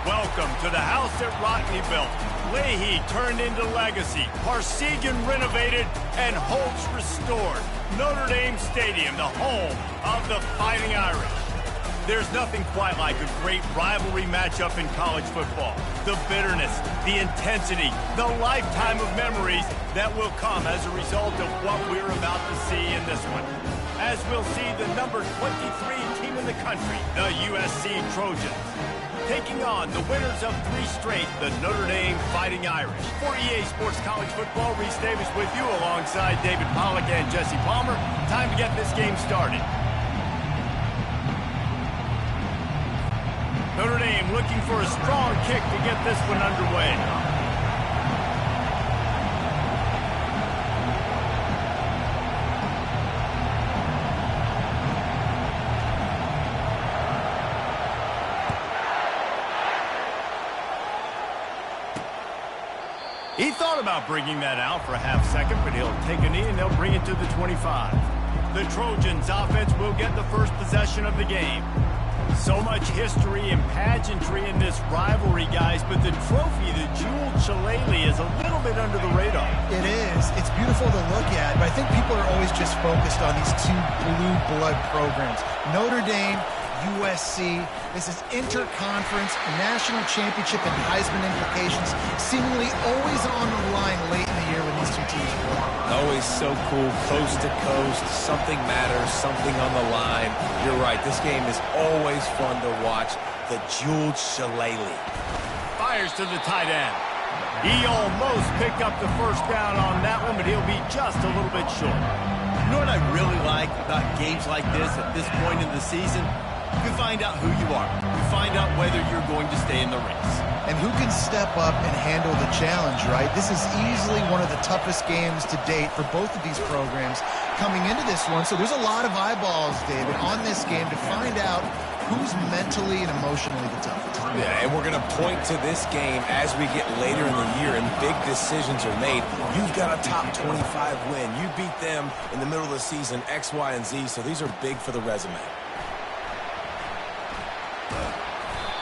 Welcome to the house that Rodney built. Leahy turned into legacy. Parsegan renovated and Holtz restored. Notre Dame Stadium, the home of the Fighting Irish. There's nothing quite like a great rivalry matchup in college football. The bitterness, the intensity, the lifetime of memories that will come as a result of what we're about to see in this one. As we'll see the number 23 team in the country, the USC Trojans, taking on the winners of 3 straight, the Notre Dame Fighting Irish. For EA Sports College Football, Reese Davis with you alongside David Pollack and Jesse Palmer. Time to get this game started. Notre Dame looking for a strong kick to get this one underway. He thought about bringing that out for a half second, but he'll take a knee and they'll bring it to the 25. The Trojans offense will get the first possession of the game. So much history and pageantry in this rivalry, guys, but the trophy, the jeweled shillelagh, is a little bit under the radar. It is. It's beautiful to look at, but I think people are always just focused on these 2 blue blood programs. Notre Dame, USC. This is interconference, national championship, and Heisman implications seemingly always on the line late in the year when these 2 teams play. Always so cool, coast to coast. Something matters, something on the line. You're right, this game is always fun to watch. The jeweled shillelagh. Fires to the tight end. He almost picked up the first down on that one, but he'll be just a little bit short. You know what I really like about games like this at this point in the season? You find out who you are. You find out whether you're going to stay in the race. And who can step up and handle the challenge, right? This is easily one of the toughest games to date for both of these programs coming into this one. So there's a lot of eyeballs, David, on this game to find out who's mentally and emotionally the toughest. Yeah, and we're going to point to this game as we get later in the year and big decisions are made. You've got a top 25 win. You beat them in the middle of the season, X, Y, and Z, so these are big for the resume.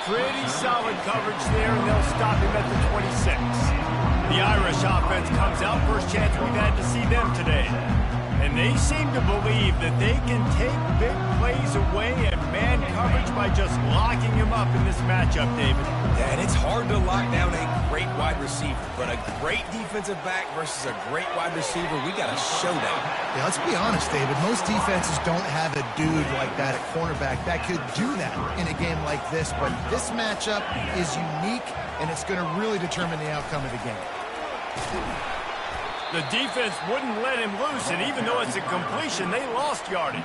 Pretty solid coverage there, and they'll stop him at the 26. The Irish offense comes out. First chance we've had to see them today. And they seem to believe that they can take big plays away and man coverage by just locking him up in this matchup, David. Yeah, and it's hard to lock down a great wide receiver, but a great defensive back versus a great wide receiver, we got a showdown. Yeah, let's be honest, David. Most defenses don't have a dude like that at cornerback that could do that in a game like this, but this matchup is unique, and it's going to really determine the outcome of the game. The defense wouldn't let him loose, and even though it's a completion, they lost yardage.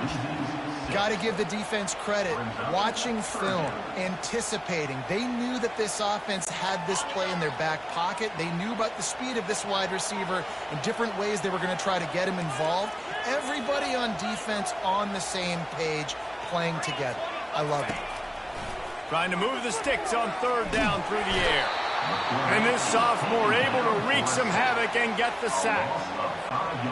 Got to give the defense credit. Watching film, anticipating. They knew that this offense had this play in their back pocket. They knew about the speed of this wide receiver and different ways they were going to try to get him involved. Everybody on defense on the same page, playing together. I love it. Trying to move the sticks on 3rd down through the air. And this sophomore able to wreak some havoc and get the sack.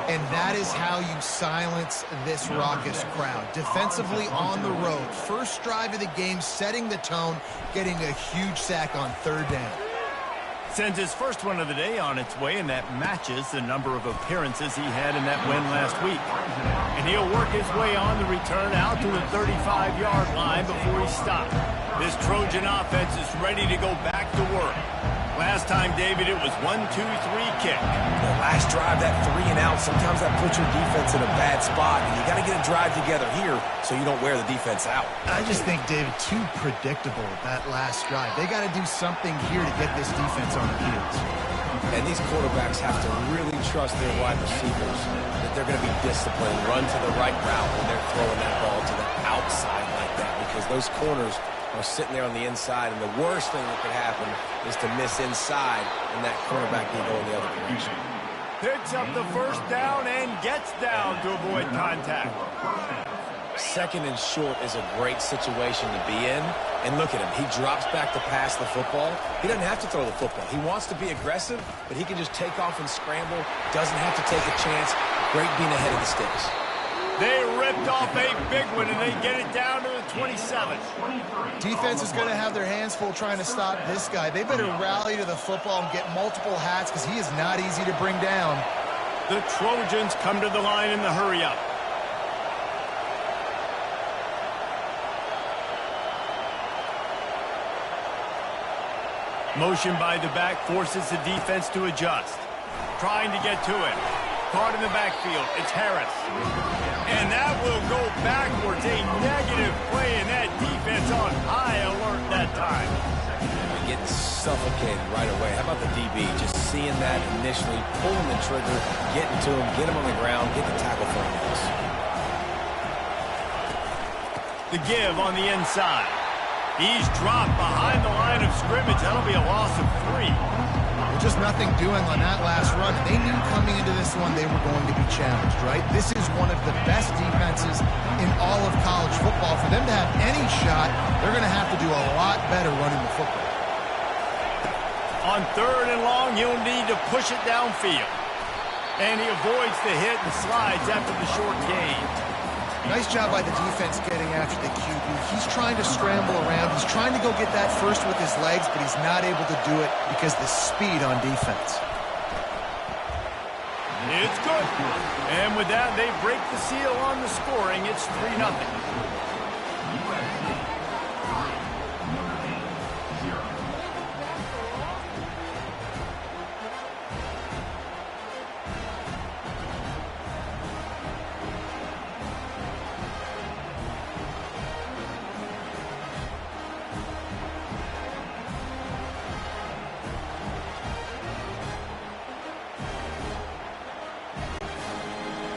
And that is how you silence this raucous crowd. Defensively on the road. First drive of the game, setting the tone, getting a huge sack on 3rd down. Sends his first one of the day on its way, and that matches the number of appearances he had in that win last week. And he'll work his way on the return out to the 35-yard line before he stopped. This Trojan offense is ready to go back to work. Last time, David, it was 1-2-3 kick. The last drive, that 3 and out, sometimes that puts your defense in a bad spot, and you got to get a drive together here so you don't wear the defense out. I just think, David, too predictable that last drive. They got to do something here to get this defense on the heels. And these quarterbacks have to really trust their wide receivers that they're going to be disciplined, run to the right route when they're throwing that ball to the outside like that, because those corners are sitting there on the inside, and the worst thing that could happen is to miss inside, and that cornerback can go in the other direction. Picks up the first down and gets down to avoid contact. 2nd and short is a great situation to be in. And look at him. He drops back to pass the football. He doesn't have to throw the football. He wants to be aggressive, but he can just take off and scramble. Doesn't have to take a chance. Great being ahead of the sticks. They ripped off a big one, and they get it down to the 27. Defense is going to have their hands full trying to stop this guy. They better rally to the football and get multiple hats because he is not easy to bring down. The Trojans come to the line in the hurry-up. Motion by the back forces the defense to adjust. Trying to get to it. Caught in the backfield. It's Harris. And that will go backwards. A negative play, and that defense on high alert that time. Getting suffocated right away. How about the DB? Just seeing that initially, pulling the trigger, getting to him, get him on the ground, get the tackle for him. The give on the inside. He's dropped behind the line of scrimmage. That'll be a loss of 3. Just nothing doing on that last run. They knew coming into this one they were going to be challenged, right? This is one of the best defenses in all of college football. For them to have any shot, they're going to have to do a lot better running the football. On 3rd and long, he'll need to push it downfield. And he avoids the hit and slides after the short gain. Nice job by the defense getting after the QB. He's trying to scramble around. He's trying to go get that first with his legs, but he's not able to do it because the speed on defense. It's good. And with that, they break the seal on the scoring. It's 3-0.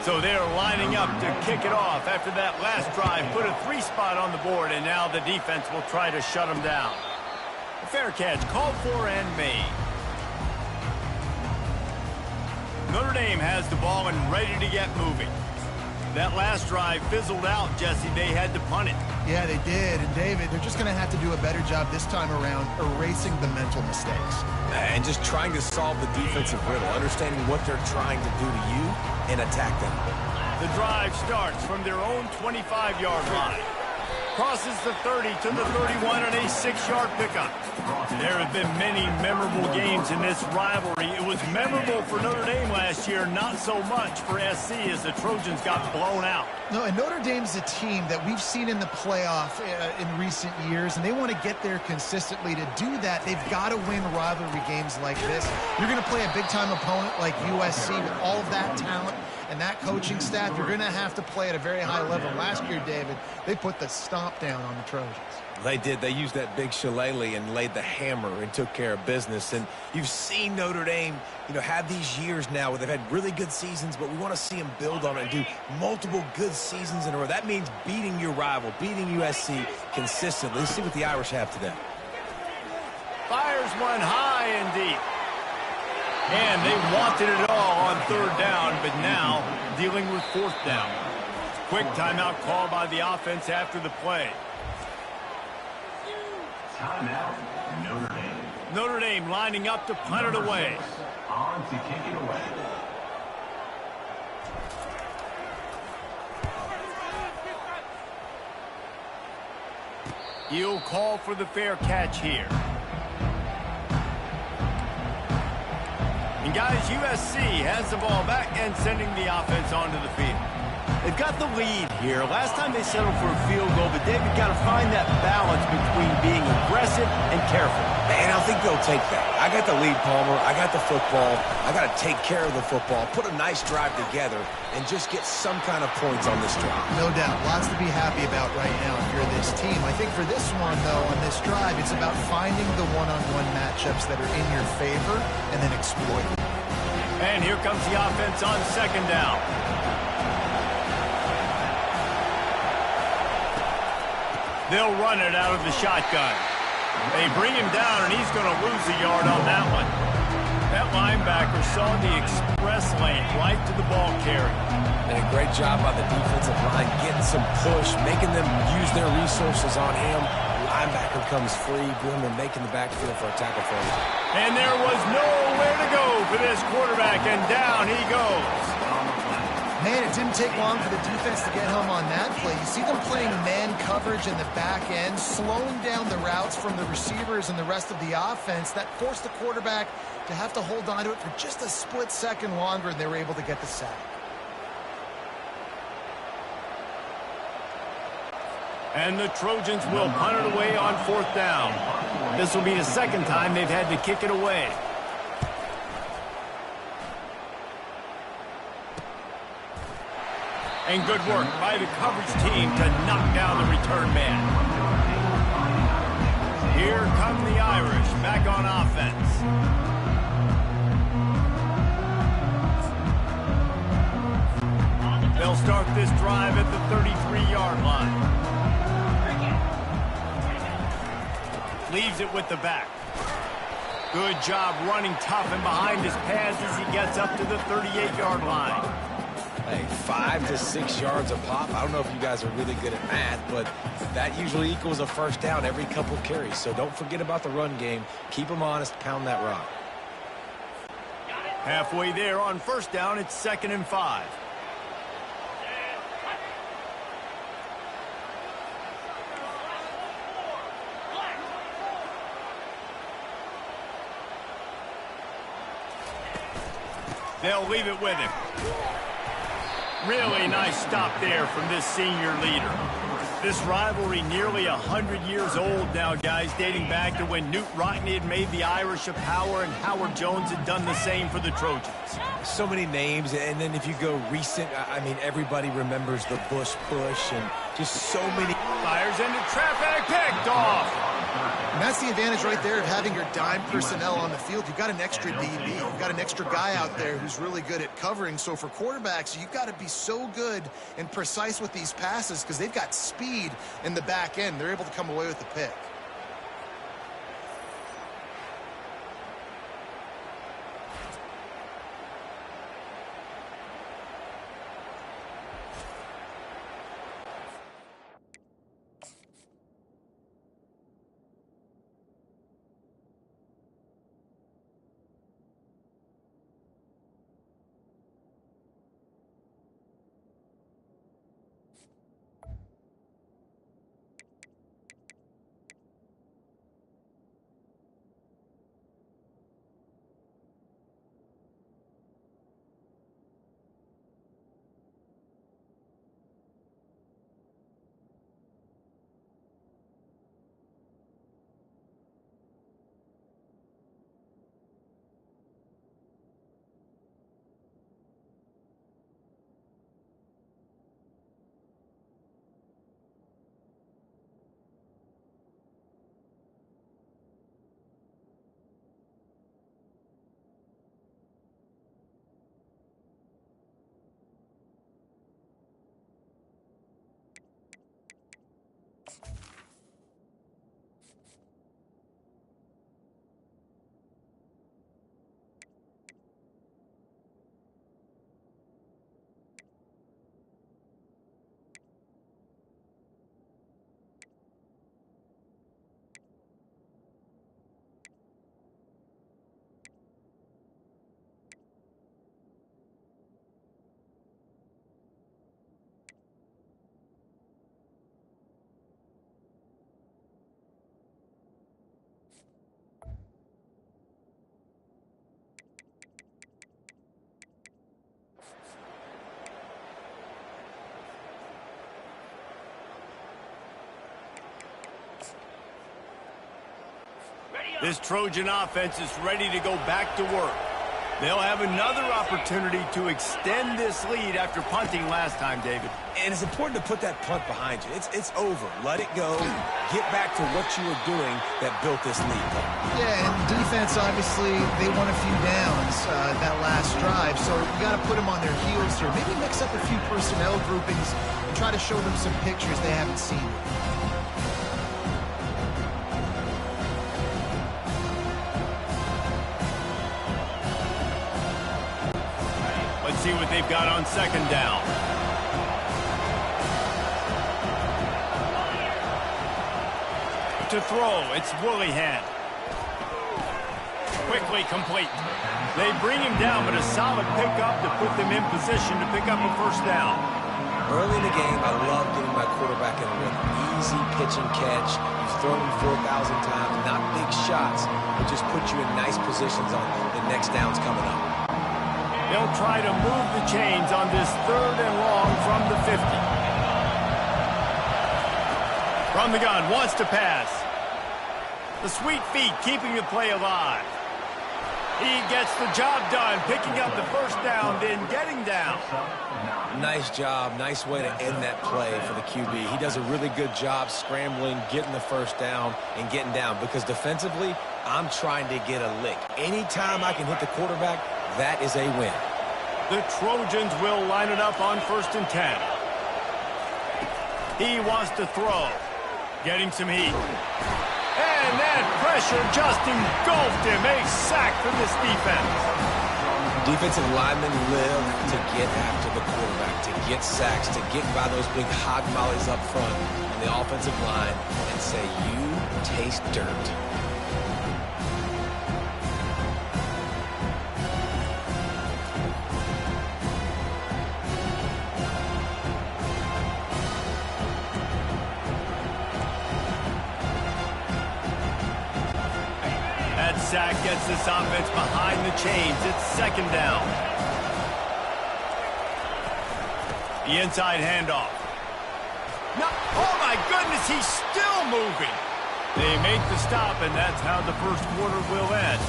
So they're lining up to kick it off after that last drive. Put a 3 spot on the board, and now the defense will try to shut them down. A fair catch called for and made. Notre Dame has the ball and ready to get moving. That last drive fizzled out, Jesse. They had to punt it. Yeah, they did. And, David, they're just going to have to do a better job this time around erasing the mental mistakes. And just trying to solve the defensive riddle, understanding what they're trying to do to you and attack them. The drive starts from their own 25-yard line. Crosses the 30 to the 31 on a 6-yard pickup. There have been many memorable games in this rivalry. It was memorable for Notre Dame last year, not so much for SC as the Trojans got blown out. No, and Notre Dame's a team that we've seen in the playoff in recent years, and they want to get there consistently. To do that, they've got to win rivalry games like this. You're going to play a big-time opponent like USC with all of that talent and that coaching staff. You're going to have to play at a very high level. Last year, David, they put the stomp down on the Trojans. They did. They used that big shillelagh and laid the hammer and took care of business. And you've seen Notre Dame, have these years now where they've had really good seasons, but we want to see them build on it and do multiple good seasons in a row. That means beating your rival, beating USC consistently. Let's see what the Irish have today. Fires one high and deep. And they wanted it all on 3rd down, but now dealing with 4th down. Quick timeout call by the offense after the play. Timeout, Notre Dame. Notre Dame lining up to punt it away. On to kick it away. He'll call for the fair catch here. And guys, USC has the ball back and sending the offense onto the field. They've got the lead here. Last time they settled for a field goal, but David got to find that balance between being aggressive and careful. And I think they'll take that. I got the lead, Palmer. I got the football. I got to take care of the football, put a nice drive together, and just get some kind of points on this drive. No doubt. Lots to be happy about right now if you're this team. I think for this one, though, on this drive, it's about finding the one-on-one matchups that are in your favor and then exploiting. And here comes the offense on 2nd down. They'll run it out of the shotgun. They bring him down, and he's going to lose a yard on that one. That linebacker saw the express lane right to the ball carrier. And a great job by the defensive line, getting some push, making them use their resources on him. Linebacker comes free, boom, and making the backfield for a tackle for him. And there was nowhere to go for this quarterback, and down he goes. Man, it didn't take long for the defense to get home on that play. You see them playing man coverage in the back end, slowing down the routes from the receivers and the rest of the offense. That forced the quarterback to have to hold on to it for just a split second longer, and they were able to get the sack. And the Trojans will punt it away on 4th down. This will be the second time they've had to kick it away. And good work by the coverage team to knock down the return man. Here come the Irish back on offense. They'll start this drive at the 33-yard line. Leaves it with the back. Good job running tough and behind his pads as he gets up to the 38-yard line. Hey, 5 to 6 yards a pop. I don't know if you guys are really good at math, but that usually equals a first down every couple carries. So don't forget about the run game. Keep them honest. Pound that rock. Halfway there on 1st down, it's 2nd and 5. They'll leave it with him. Really nice stop there from this senior leader. This rivalry nearly 100 years old now, guys, dating back to when Newt Rockne had made the Irish a power and Howard Jones had done the same for the Trojans. So many names, and then if you go recent, I mean, everybody remembers the Bush push and just so many. Fires into traffic, picked off. And that's the advantage right there of having your dime personnel on the field. You've got an extra DB. You've got an extra guy out there who's really good at covering. So for quarterbacks, you've got to be so good and precise with these passes because they've got speed in the back end. They're able to come away with the pick. This Trojan offense is ready to go back to work. They'll have another opportunity to extend this lead after punting last time, David. And it's important to put that punt behind you. It's over. Let it go. Get back to what you were doing that built this lead. Yeah, and defense, obviously, they won a few downs that last drive, so you got to put them on their heels here. Maybe mix up a few personnel groupings and try to show them some pictures they haven't seen. Let's see what they've got on 2nd down. To throw, it's Woolleyhan. quickly complete. They bring him down, but a solid pickup to put them in position to pick up a first down. Early in the game, I love getting my quarterback in a rhythm. Easy pitch and catch. You've thrown him 4,000 times. Not big shots, but just put you in nice positions on the next downs coming up. They'll try to move the chains on this 3rd and long from the 50. From the gun, wants to pass. The sweet feet keeping the play alive. He gets the job done, picking up the first down, then getting down. Nice job. Nice way to end that play for the QB. He does a really good job scrambling, getting the first down, and getting down. Because defensively, I'm trying to get a lick. Anytime I can hit the quarterback, that is a win. The Trojans will line it up on 1st and 10. He wants to throw. Getting some heat. And that pressure just engulfed him. A sack from this defense. Defensive linemen live to get after the quarterback, to get sacks, to get by those big hog mollies up front on the offensive line and say, you taste dirt. Sack gets this offense behind the chains. It's 2nd down. The inside handoff. No, oh my goodness, he's still moving. They make the stop, and that's how the first quarter will end.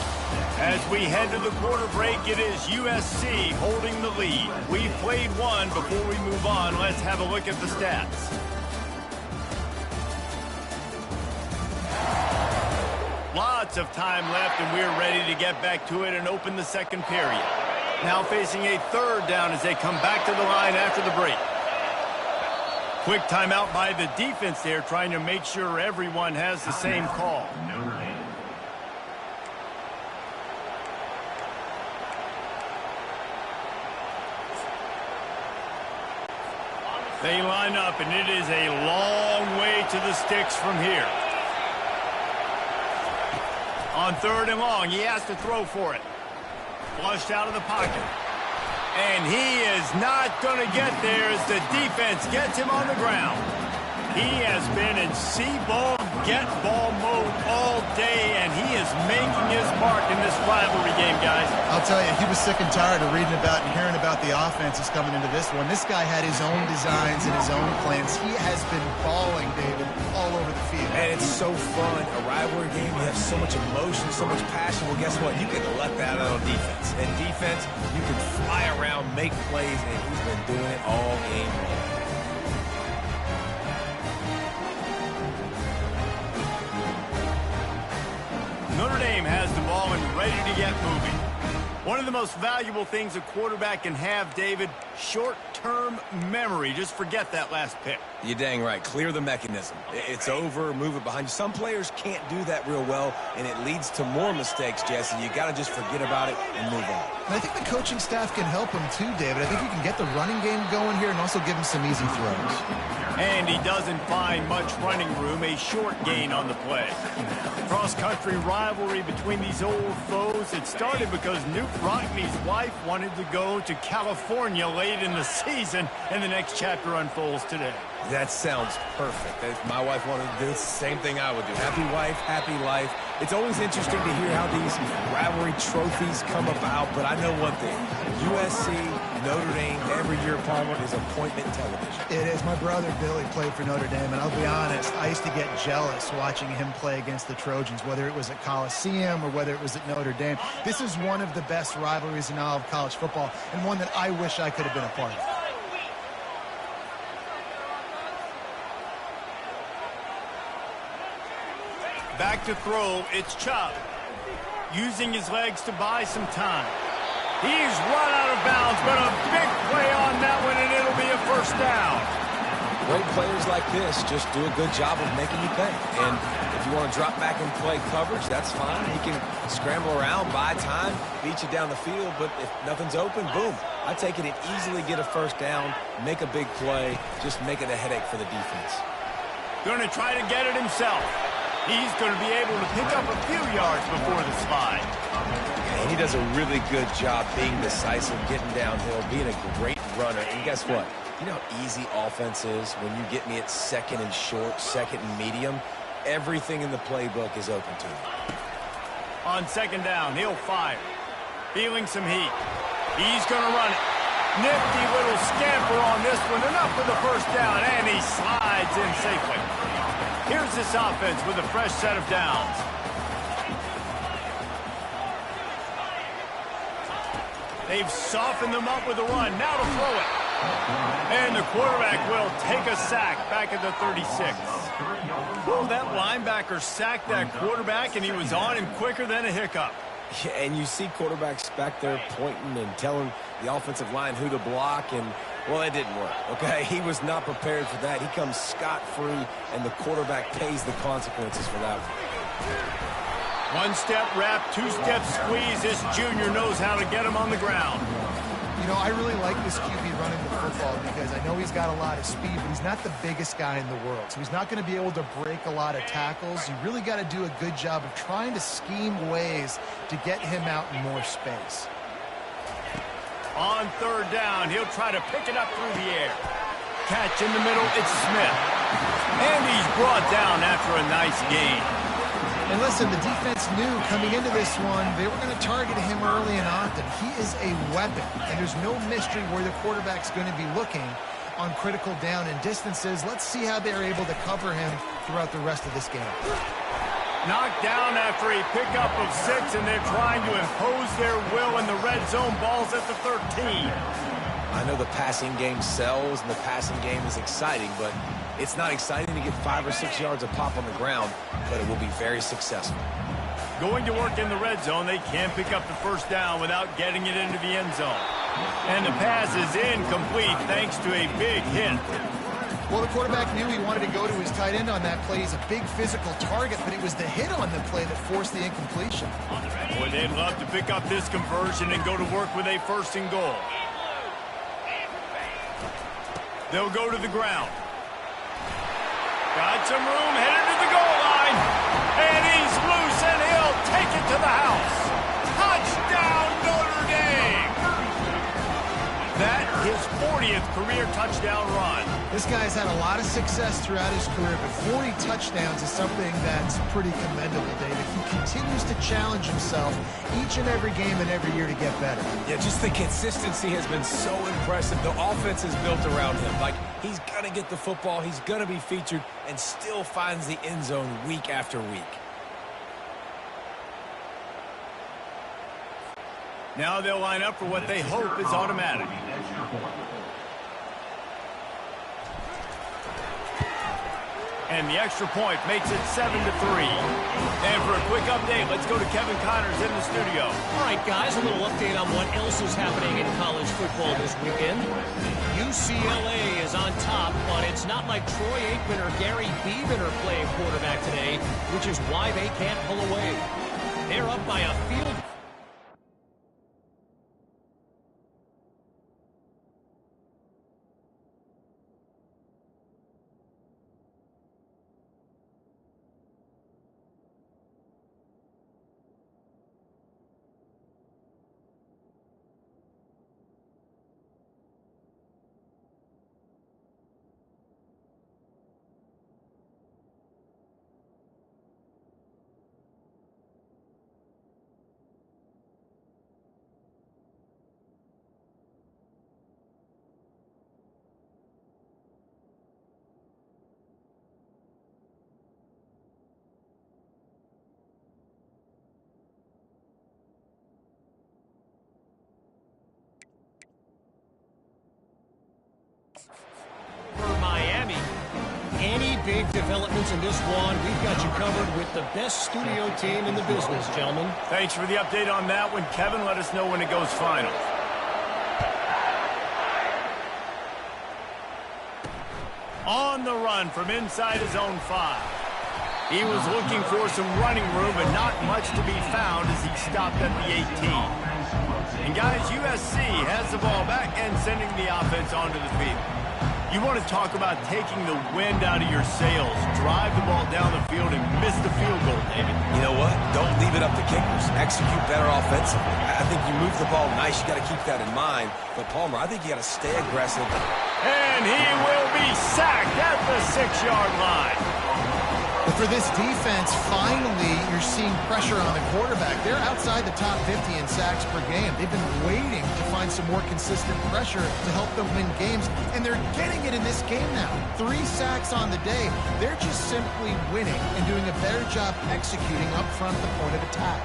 As we head to the quarter break, it is USC holding the lead. We've played one. Before we move on, let's have a look at the stats. Lots of time left, and we're ready to get back to it and open the 2nd period. Now facing a 3rd down as they come back to the line after the break. Quick timeout by the defense there, trying to make sure everyone has the same call. Notre Dame. They line up, and it is a long way to the sticks from here. On 3rd and long, he has to throw for it. Flushed out of the pocket. And he is not going to get there as the defense gets him on the ground. He has been in see-ball, get-ball mode all day, and he is making his mark in this rivalry game, guys. I'll tell you, he was sick and tired of reading about and hearing about the offenses coming into this one. This guy had his own designs and his own plans. He has been balling, David, all over the field. And it's so fun. A rivalry game, you have so much emotion, so much passion. Well, guess what? You can let that out on defense. And defense, you can fly around, make plays, and he's been doing it all game long. Notre Dame has the ball and ready to get moving. One of the most valuable things a quarterback can have, David, short-term memory. Just forget that last pick. You're dang right. Clear the mechanism. It's over, move it behind you. Some players can't do that real well, and it leads to more mistakes, Jesse. You got to just forget about it and move on. And I think the coaching staff can help him too, David. I think you can get the running game going here and also give him some easy throws. And he doesn't find much running room, a short gain on the play. Cross-country rivalry between these old foes. It started because Newt Rockne's wife wanted to go to California late in the season, and the next chapter unfolds today. That sounds perfect. If my wife wanted to do the same thing I would do. Happy wife, happy life. It's always interesting to hear how these rivalry trophies come about, but I know one thing. USC, Notre Dame, every year, Palmer, is appointment television. It is. My brother Billy played for Notre Dame, and I'll be honest, I used to get jealous watching him play against the Trojans, whether it was at Coliseum or whether it was at Notre Dame. This is one of the best rivalries in all of college football, and one that I wish I could have been a part of. Back to throw, it's Chubb. Using his legs to buy some time. He's run out of bounds, but a big play on that one, and it'll be a first down. Great players like this just do a good job of making you think. And if you want to drop back and play coverage, that's fine. He can scramble around, buy time, beat you down the field, but if nothing's open, boom. I take it and easily get a first down, make a big play, just make it a headache for the defense. Going to try to get it himself. He's going to be able to pick up a few yards before the slide. And he does a really good job being decisive, getting downhill, being a great runner. And guess what? You know how easy offense is when you get me at second and short, second and medium? Everything in the playbook is open to him. On second down, he'll fire. Feeling some heat. He's going to run it. Nifty little scamper on this one. Enough for the first down, and he slides in safely. Here's this offense with a fresh set of downs. They've softened them up with a run. Now to throw it. And the quarterback will take a sack back at the 36. Well, that linebacker sacked that quarterback, and he was on him quicker than a hiccup. Yeah, and you see quarterbacks back there pointing and telling the offensive line who to block, and, well, it didn't work, okay? He was not prepared for that. He comes scot-free, and the quarterback pays the consequences for that one. One-step wrap, two-step squeeze. This junior knows how to get him on the ground. You know, I really like this QB running the football because I know he's got a lot of speed, but he's not the biggest guy in the world. So he's not going to be able to break a lot of tackles. You really got to do a good job of trying to scheme ways to get him out in more space. On third down, he'll try to pick it up through the air. Catch in the middle, it's Smith. And he's brought down after a nice gain. And listen, the defense knew coming into this one, they were going to target him early and often. He is a weapon, and there's no mystery where the quarterback's going to be looking on critical down and distances. Let's see how they're able to cover him throughout the rest of this game. Knocked down after a pickup of 6, and they're trying to impose their will in the red zone. Ball's at the 13. I know the passing game sells and the passing game is exciting, but it's not exciting to get 5 or 6 yards of pop on the ground, but it will be very successful. Going to work in the red zone, they can't pick up the first down without getting it into the end zone. And the pass is incomplete thanks to a big hit. Well, the quarterback knew he wanted to go to his tight end on that play. He's a big physical target, but it was the hit on the play that forced the incompletion. Boy, they'd love to pick up this conversion and go to work with a first and goal. They'll go to the ground. Got some room, headed to the goal line. And he's loose, and he'll take it to the house. Touchdown, Notre Dame! That his 40th career touchdown run. This guy's had a lot of success throughout his career, but 40 touchdowns is something that's pretty commendable, David. He continues to challenge himself each and every game and every year to get better. Yeah, just the consistency has been so impressive. The offense is built around him. Like, he's going to get the football, he's going to be featured, and still finds the end zone week after week. Now they'll line up for what they hope is automatic. And the extra point makes it 7-3. And for a quick update, let's go to Kevin Connors in the studio. All right, guys, a little update on what else is happening in college football this weekend. UCLA is on top, but it's not like Troy Aikman or Gary Beeman are playing quarterback today, which is why they can't pull away. They're up by a field. For Miami, any big developments in this one, we've got you covered with the best studio team in the business, gentlemen. Thanks for the update on that one, Kevin. Let us know when it goes final. On the run from inside his own 5. He was looking for some running room, but not much to be found as he stopped at the 18. And guys, USC has the ball back and sending the offense onto the field. You want to talk about taking the wind out of your sails. Drive the ball down the field and miss the field goal, David. You know what? Don't leave it up to kickers. Execute better offensively. I think you move the ball nice. You got to keep that in mind. But, Palmer, I think you got to stay aggressive. And he will be sacked at the 6-yard line. But for this defense, finally, you're seeing pressure on the quarterback. They're outside the top 50 in sacks per game. They've been waiting to find some more consistent pressure to help them win games, and they're getting it in this game now. 3 sacks on the day. They're just simply winning and doing a better job executing up front at the point of attack.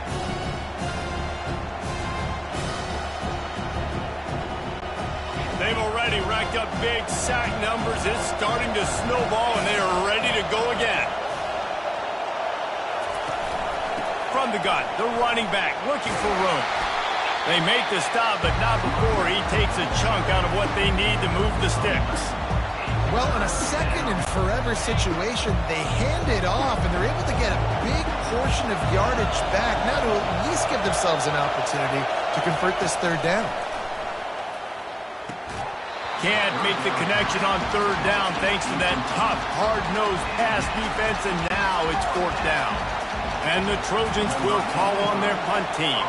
They've already racked up big sack numbers. It's starting to snowball, and they are ready to go again. From the gun, the running back looking for room. They make the stop, but not before he takes a chunk out of what they need to move the sticks. Well, in a second and forever situation, they hand it off, and they're able to get a big portion of yardage back, now to at least give themselves an opportunity to convert this 3rd down. Can't make the connection on 3rd down thanks to that tough, hard-nosed pass defense, and now it's 4th down. And the Trojans will call on their punt team.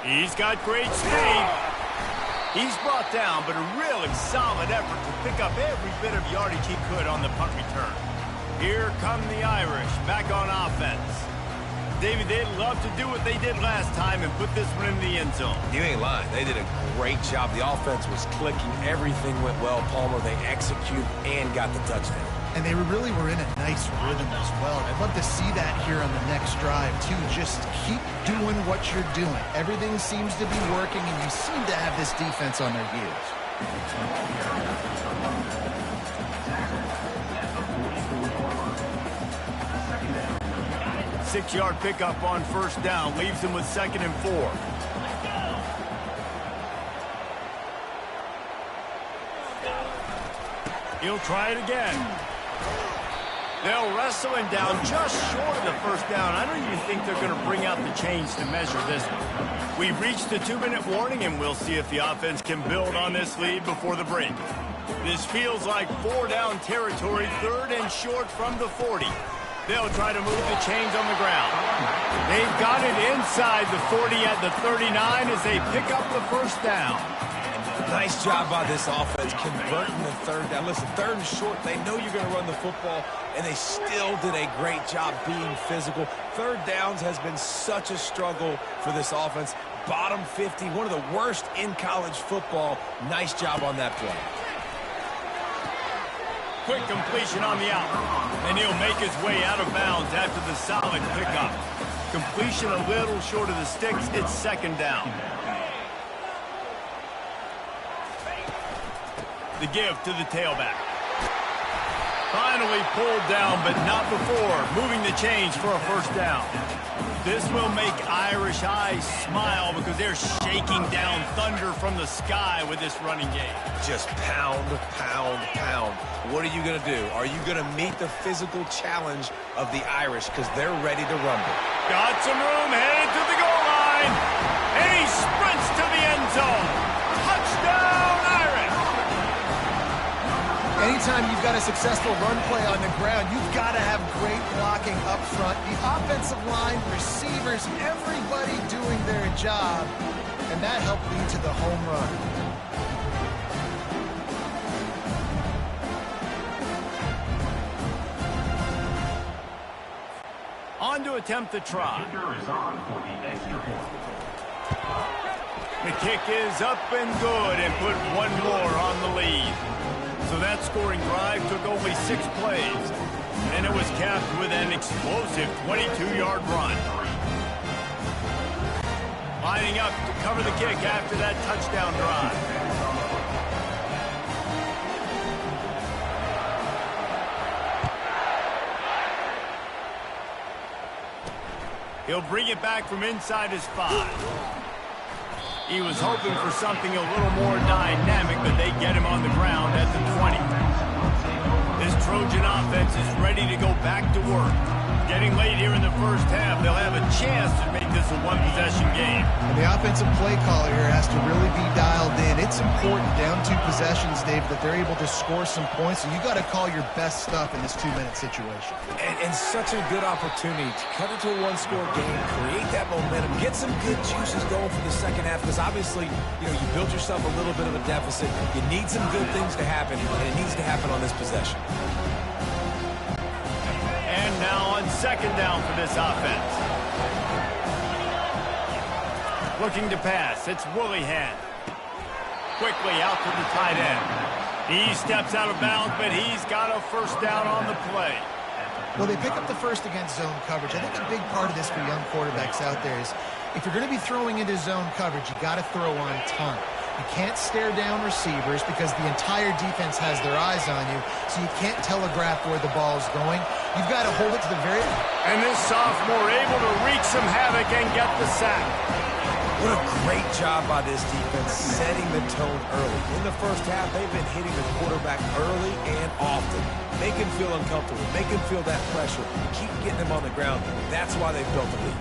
He's got great speed. He's brought down, but a really solid effort to pick up every bit of yardage he could on the punt return. Here come the Irish back on offense. David, they'd love to do what they did last time and put this one in the end zone. You ain't lying. They did a great job. The offense was clicking. Everything went well. Palmer, they executed and got the touchdown. And they really were in a nice rhythm as well. And I'd love to see that here on the next drive, too. Just keep doing what you're doing. Everything seems to be working, and you seem to have this defense on their heels. 6-yard pickup on 1st down. Leaves him with 2nd and 4. He'll try it again. They'll wrestle him down just short of the 1st down. I don't even think they're going to bring out the chains to measure this one. We've reached the 2-minute warning, and we'll see if the offense can build on this lead before the break. This feels like 4-down territory, 3rd and short from the 40. They'll try to move the chains on the ground. They've got it inside the 40 at the 39 as they pick up the 1st down. Nice job by this offense converting the 3rd down. Listen, 3rd and short, they know you're going to run the football, and they still did a great job being physical. 3rd downs has been such a struggle for this offense. Bottom 50, one of the worst in college football. Nice job on that play. Quick completion on the out, and he'll make his way out of bounds after the solid pickup. Completion a little short of the sticks. It's 2nd down. The give to the tailback. Finally pulled down, but not before moving the chains for a 1st down. This will make Irish eyes smile because they're shaking down thunder from the sky with this running game. Just pound, pound, pound. What are you going to do? Are you going to meet the physical challenge of the Irish because they're ready to rumble? Got some room, headed to the goal line, and he sprints to the end zone. Touchdown, Irish! Anytime you've got a successful run play on the ground, you've got to have great blocking up front. The offensive line, receivers, everybody doing their job, and that helped lead to the home run. On to attempt the try. The kick is up and good and put one more on the lead. So that scoring drive took only 6 plays, and it was capped with an explosive 22-yard run. Lining up to cover the kick after that touchdown drive. He'll bring it back from inside his 5. He was hoping for something a little more dynamic, but they get him on the ground at the 20. This Trojan offense is ready to go back to work. Getting late here in the 1st half, they'll have a chance to make this a one-possession game. And the offensive play caller here has to really be dialed in. It's important down 2 possessions, Dave, that they're able to score some points. So you got to call your best stuff in this 2-minute situation. And such a good opportunity to cut into a one-score game, create that momentum, get some good juices going for the second half. Because obviously, you built yourself a little bit of a deficit. You need some good things to happen, and it needs to happen on this possession. And now on second down for this offense. Looking to pass. It's Willihan. Quickly out to the tight end. He steps out of bounds, but he's got a first down on the play. Well, they pick up the first against zone coverage. I think a big part of this for young quarterbacks out there is if you're going to be throwing into zone coverage, you got to throw on time. You can't stare down receivers because the entire defense has their eyes on you, so you can't telegraph where the ball is going. You've got to hold it to the very... And this sophomore able to wreak some havoc and get the sack. What a great job by this defense setting the tone early. In the first half, they've been hitting the quarterback early and often. Make him feel uncomfortable. Make him feel that pressure. Keep getting him on the ground. That's why they've built the lead.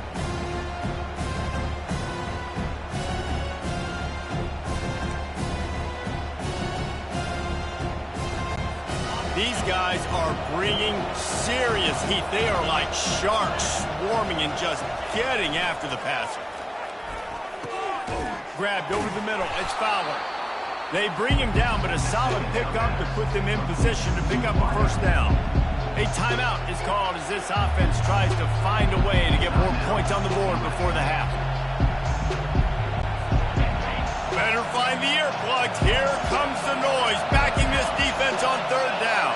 These guys are bringing serious heat. They are like sharks swarming and just getting after the passer. Grabbed over the middle. It's Fowler. They bring him down, but a solid pickup to put them in position to pick up a first down. A timeout is called as this offense tries to find a way to get more points on the board before the half. Better find the earplugs. Here comes the noise, backing this defense on third down.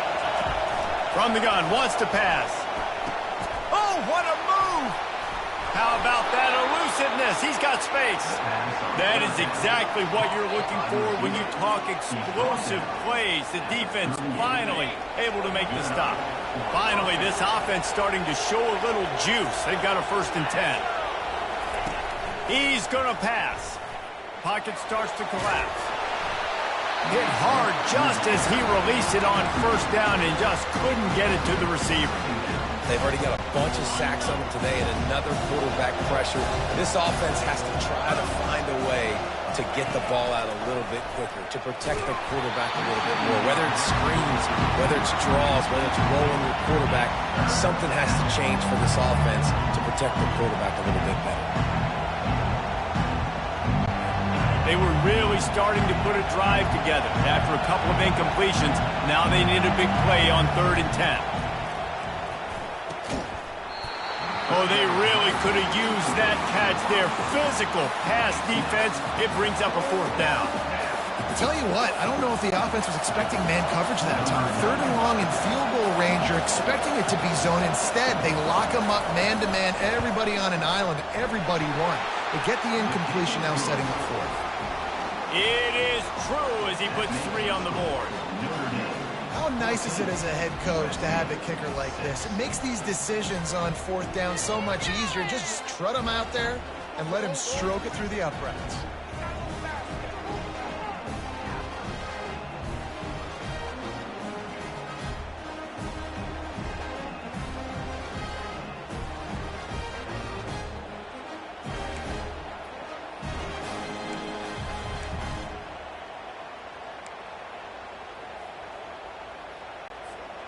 From the gun, wants to pass. Oh, what a move! How about that elusiveness? He's got space. That is exactly what you're looking for when you talk explosive plays. The defense finally able to make the stop. Finally, this offense starting to show a little juice. They've got a 1st and 10. He's going to pass. Pocket starts to collapse. Hit hard just as he released it on first down and just couldn't get it to the receiver. They've already got a bunch of sacks on them today and another quarterback pressure. This offense has to try to find a way to get the ball out a little bit quicker, to protect the quarterback a little bit more. Whether it's screens, whether it's draws, whether it's rolling your quarterback, something has to change for this offense to protect the quarterback a little bit better. They were really starting to put a drive together. After a couple of incompletions, now they need a big play on 3rd and 10. Oh, they really could have used that catch there. Physical pass defense. It brings up a 4th down. I tell you what, I don't know if the offense was expecting man coverage that time. 3rd and long in field goal range, you're expecting it to be zone. Instead, they lock them up man-to-man, everybody on an island, everybody won. They get the incompletion, now setting up 4th. It is true as he puts 3 on the board. How nice is it as a head coach to have a kicker like this? It makes these decisions on 4th down so much easier. Just trot him out there and let him stroke it through the uprights.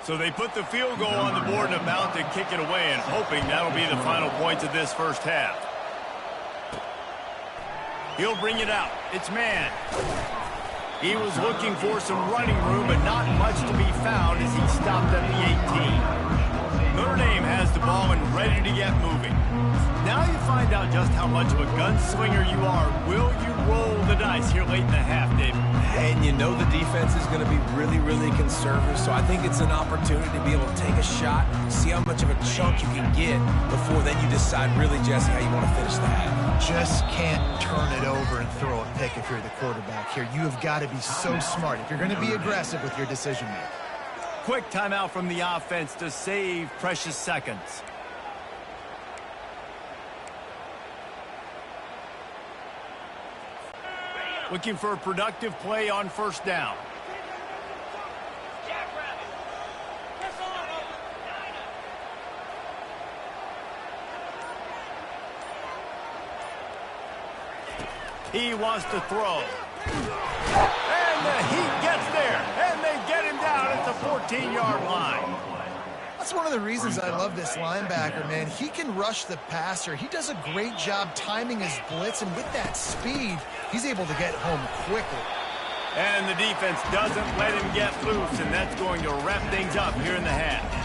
So they put the field goal on the board and about to kick it away and hoping that'll be the final points of this first half. He'll bring it out. It's man. He was looking for some running room, but not much to be found as he stopped at the 18. Notre Dame has the ball and ready to get moving. Now you find out just how much of a gunslinger you are. Will you roll the dice here late in the half, David? And you know the defense is going to be really, really conservative, so I think it's an opportunity to be able to take a shot, see how much of a chunk you can get before then you decide really, Jesse, how you want to finish the half. Just can't turn it over and throw a pick if you're the quarterback here. You have got to be so smart if you're going to be aggressive with your decision-making. Quick timeout from the offense to save precious seconds. Looking for a productive play on first down. He wants to throw. And the Heat gets there, and they get him down at the 14-yard line. That's one of the reasons I love this linebacker, man. He can rush the passer. He does a great job timing his blitz, and with that speed, he's able to get home quickly. And the defense doesn't let him get loose, and that's going to wrap things up here in the half.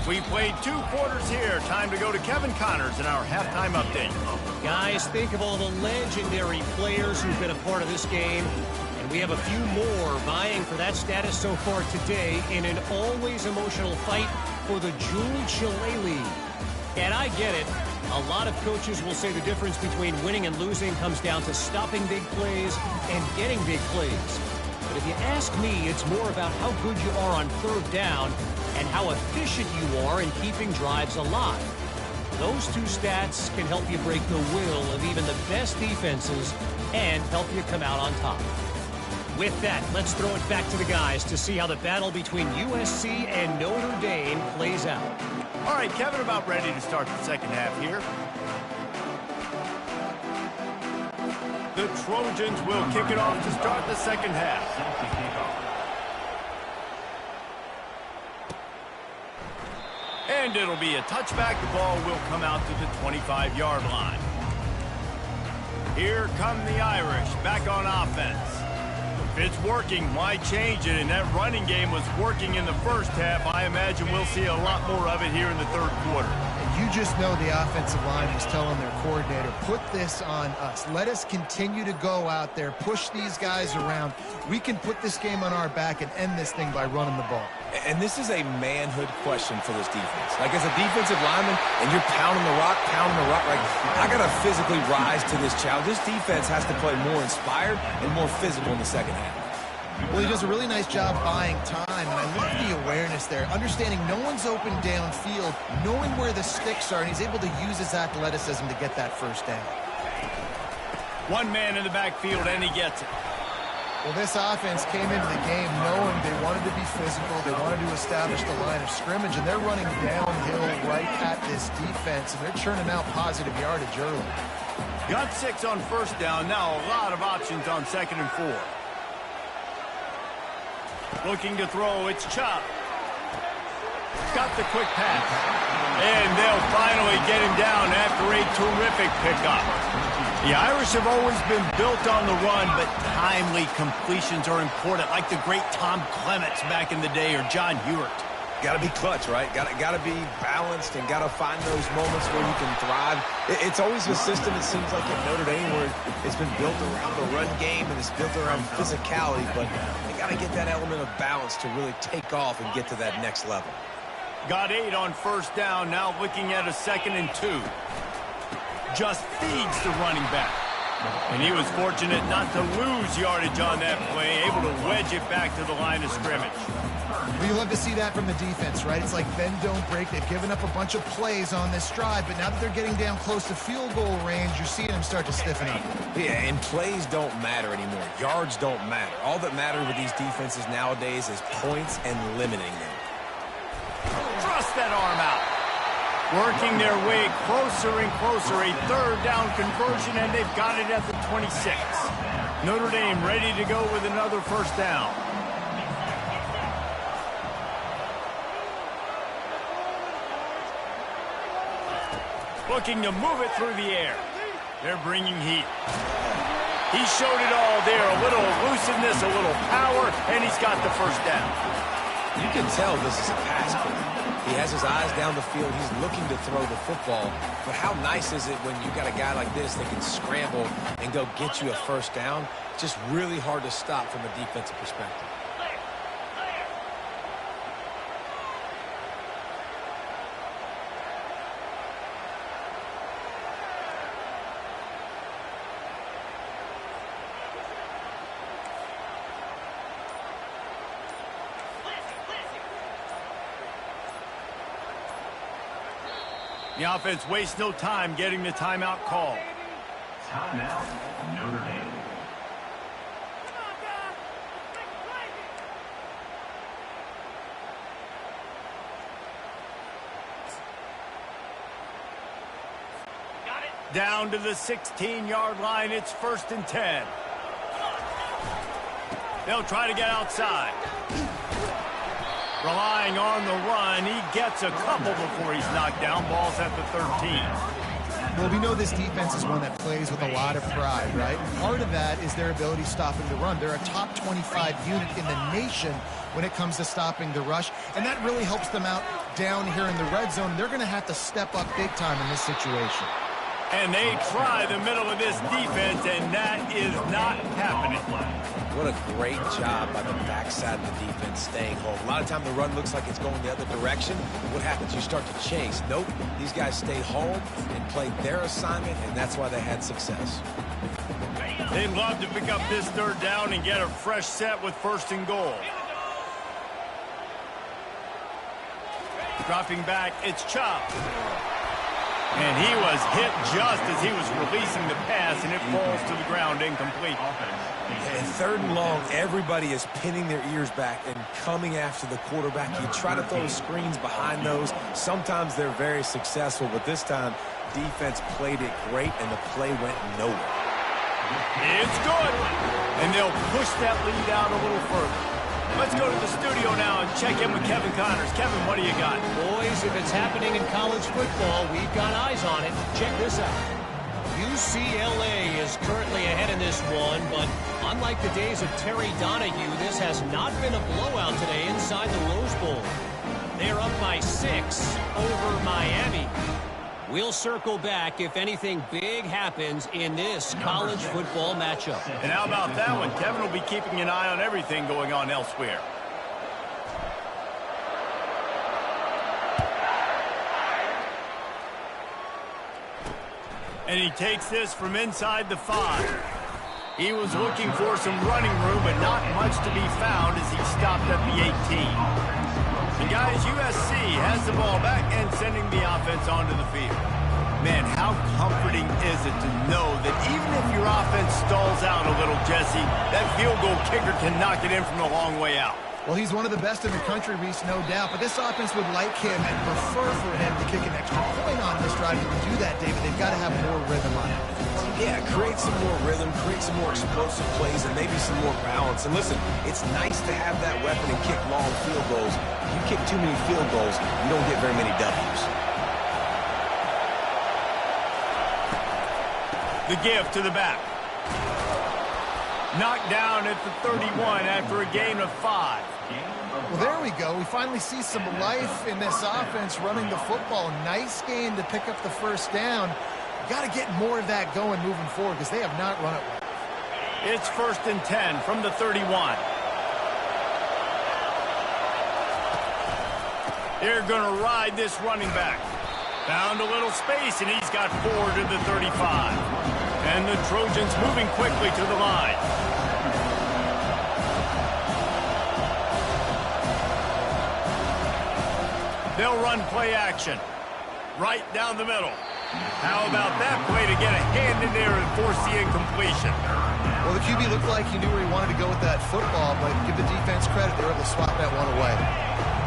We played 2 quarters here. Time to go to Kevin Connors in our halftime update. Guys, think of all the legendary players who've been a part of this game. And we have a few more vying for that status so far today in an always emotional fight for the Jewel Shillelagh. And I get it. A lot of coaches will say the difference between winning and losing comes down to stopping big plays and getting big plays. But if you ask me, it's more about how good you are on 3rd down and how efficient you are in keeping drives alive. Those 2 stats can help you break the will of even the best defenses and help you come out on top. With that, let's throw it back to the guys to see how the battle between USC and Notre Dame plays out. All right, Kevin, about ready to start the second half here. The Trojans will kick it off to start the second half. And it'll be a touchback. The ball will come out to the 25-yard line. Here come the Irish back on offense. If it's working, why change it? And that running game was working in the first half. I imagine we'll see a lot more of it here in the 3rd quarter. You just know the offensive line was telling their coordinator, put this on us. Let us continue to go out there, push these guys around. We can put this game on our back and end this thing by running the ball. And this is a manhood question for this defense. Like, as a defensive lineman, and you're pounding the rock, like, I got to physically rise to this challenge. This defense has to play more inspired and more physical in the second half. Well, he does a really nice job buying time, and I love the awareness there, understanding no one's open downfield, knowing where the sticks are, and he's able to use his athleticism to get that 1st down. 1 man in the backfield, and he gets it. Well, this offense came into the game knowing they wanted to be physical, they wanted to establish the line of scrimmage, and they're running downhill right at this defense, and they're churning out positive yardage early. Got 6 on 1st down. Now a lot of options on 2nd and 4. Looking to throw, it's Chop. Got the quick pass. And they'll finally get him down after a terrific pickup. The Irish have always been built on the run, but timely completions are important, like the great Tom Clements back in the day or John Hewart. Got to be clutch, right? Got to be balanced and got to find those moments where you can thrive. It's always a system, it seems like, at Notre Dame where it's been built around the run game and it's built around physicality, but they got to get that element of balance to really take off and get to that next level. Got 8 on 1st down, now looking at a 2nd and 2. Just feeds the running back. And he was fortunate not to lose yardage on that play, able to wedge it back to the line of scrimmage. Well, you love to see that from the defense, right? It's like bend, don't break. They've given up a bunch of plays on this drive, but now that they're getting down close to field goal range, you're seeing them start to stiffen up. Yeah, and plays don't matter anymore. Yards don't matter. All that matters with these defenses nowadays is points and limiting them. Thrust that arm out. Working their way closer and closer. A 3rd down conversion, and they've got it at the 26. Notre Dame ready to go with another 1st down. Looking to move it through the air. They're bringing heat. He showed it all there. A little elusiveness, a little power, and he's got the 1st down. You can tell this is a pass play. He has his eyes down the field. He's looking to throw the football. But how nice is it when you got a guy like this that can scramble and go get you a 1st down? Just really hard to stop from a defensive perspective. The offense wastes no time getting the timeout call. Timeout, Notre Dame. Got it. Down to the 16-yard line. It's 1st and 10. They'll try to get outside. Relying on the run. He gets a couple before he's knocked down. Ball's at the 13. Well, we know this defense is one that plays with a lot of pride, right? Part of that is their ability stopping the run. They're a top 25 unit in the nation when it comes to stopping the rush, and that really helps them out down here in the red zone. They're going to have to step up big time in this situation. And they try the middle of this defense, and that is not happening. What a great job by the backside of the defense staying home. A lot of time the run looks like it's going the other direction. What happens? You start to chase. Nope. These guys stayed home and played their assignment, and that's why they had success. They'd love to pick up this 3rd down and get a fresh set with 1st and goal. Dropping back, it's Chop. And he was hit just as he was releasing the pass, and it falls to the ground incomplete. And 3rd and long, everybody is pinning their ears back and coming after the quarterback. You try to throw screens behind those. Sometimes they're very successful, but this time, defense played it great, and the play went nowhere. It's good. And they'll push that lead out a little further. Let's go to the studio now and check in with Kevin Connors. Kevin, what do you got? Boys, if it's happening in college football, we've got eyes on it. Check this out. UCLA is currently ahead in this one, but unlike the days of Terry Donahue, this has not been a blowout today inside the Rose Bowl. They're up by 6 over Miami. We'll circle back if anything big happens in this college football matchup. And how about that one? Kevin will be keeping an eye on everything going on elsewhere. And he takes this from inside the 5. He was looking for some running room, but not much to be found as he stopped at the 18. And guys, USC has the ball back and sending the offense onto the field. Man, how comforting is it to know that even if your offense stalls out a little, Jesse, that field goal kicker can knock it in from a long way out. Well, he's one of the best in the country, Reese, no doubt. But this offense would like him and prefer for him to kick an extra point on this drive. To do that, David, they've got to have more rhythm on it. Yeah, create some more rhythm, create some more explosive plays, and maybe some more balance. And listen, it's nice to have that weapon and kick long field goals. You kick too many field goals, you don't get very many W's. The give to the back. Knocked down at the 31 after a gain of 5. Well, there we go. We finally see some life in this offense running the football. Nice game to pick up the 1st down. Got to get more of that going moving forward because they have not run it well. It's 1st and 10 from the 31. They're going to ride this running back. Found a little space, and he's got 4 to the 35. And the Trojans moving quickly to the line. They'll run play action. Right down the middle. How about that play to get a hand in there and force the incompletion? Well, the QB looked like he knew where he wanted to go with that football, but give the defense credit. They were able to swat that one away.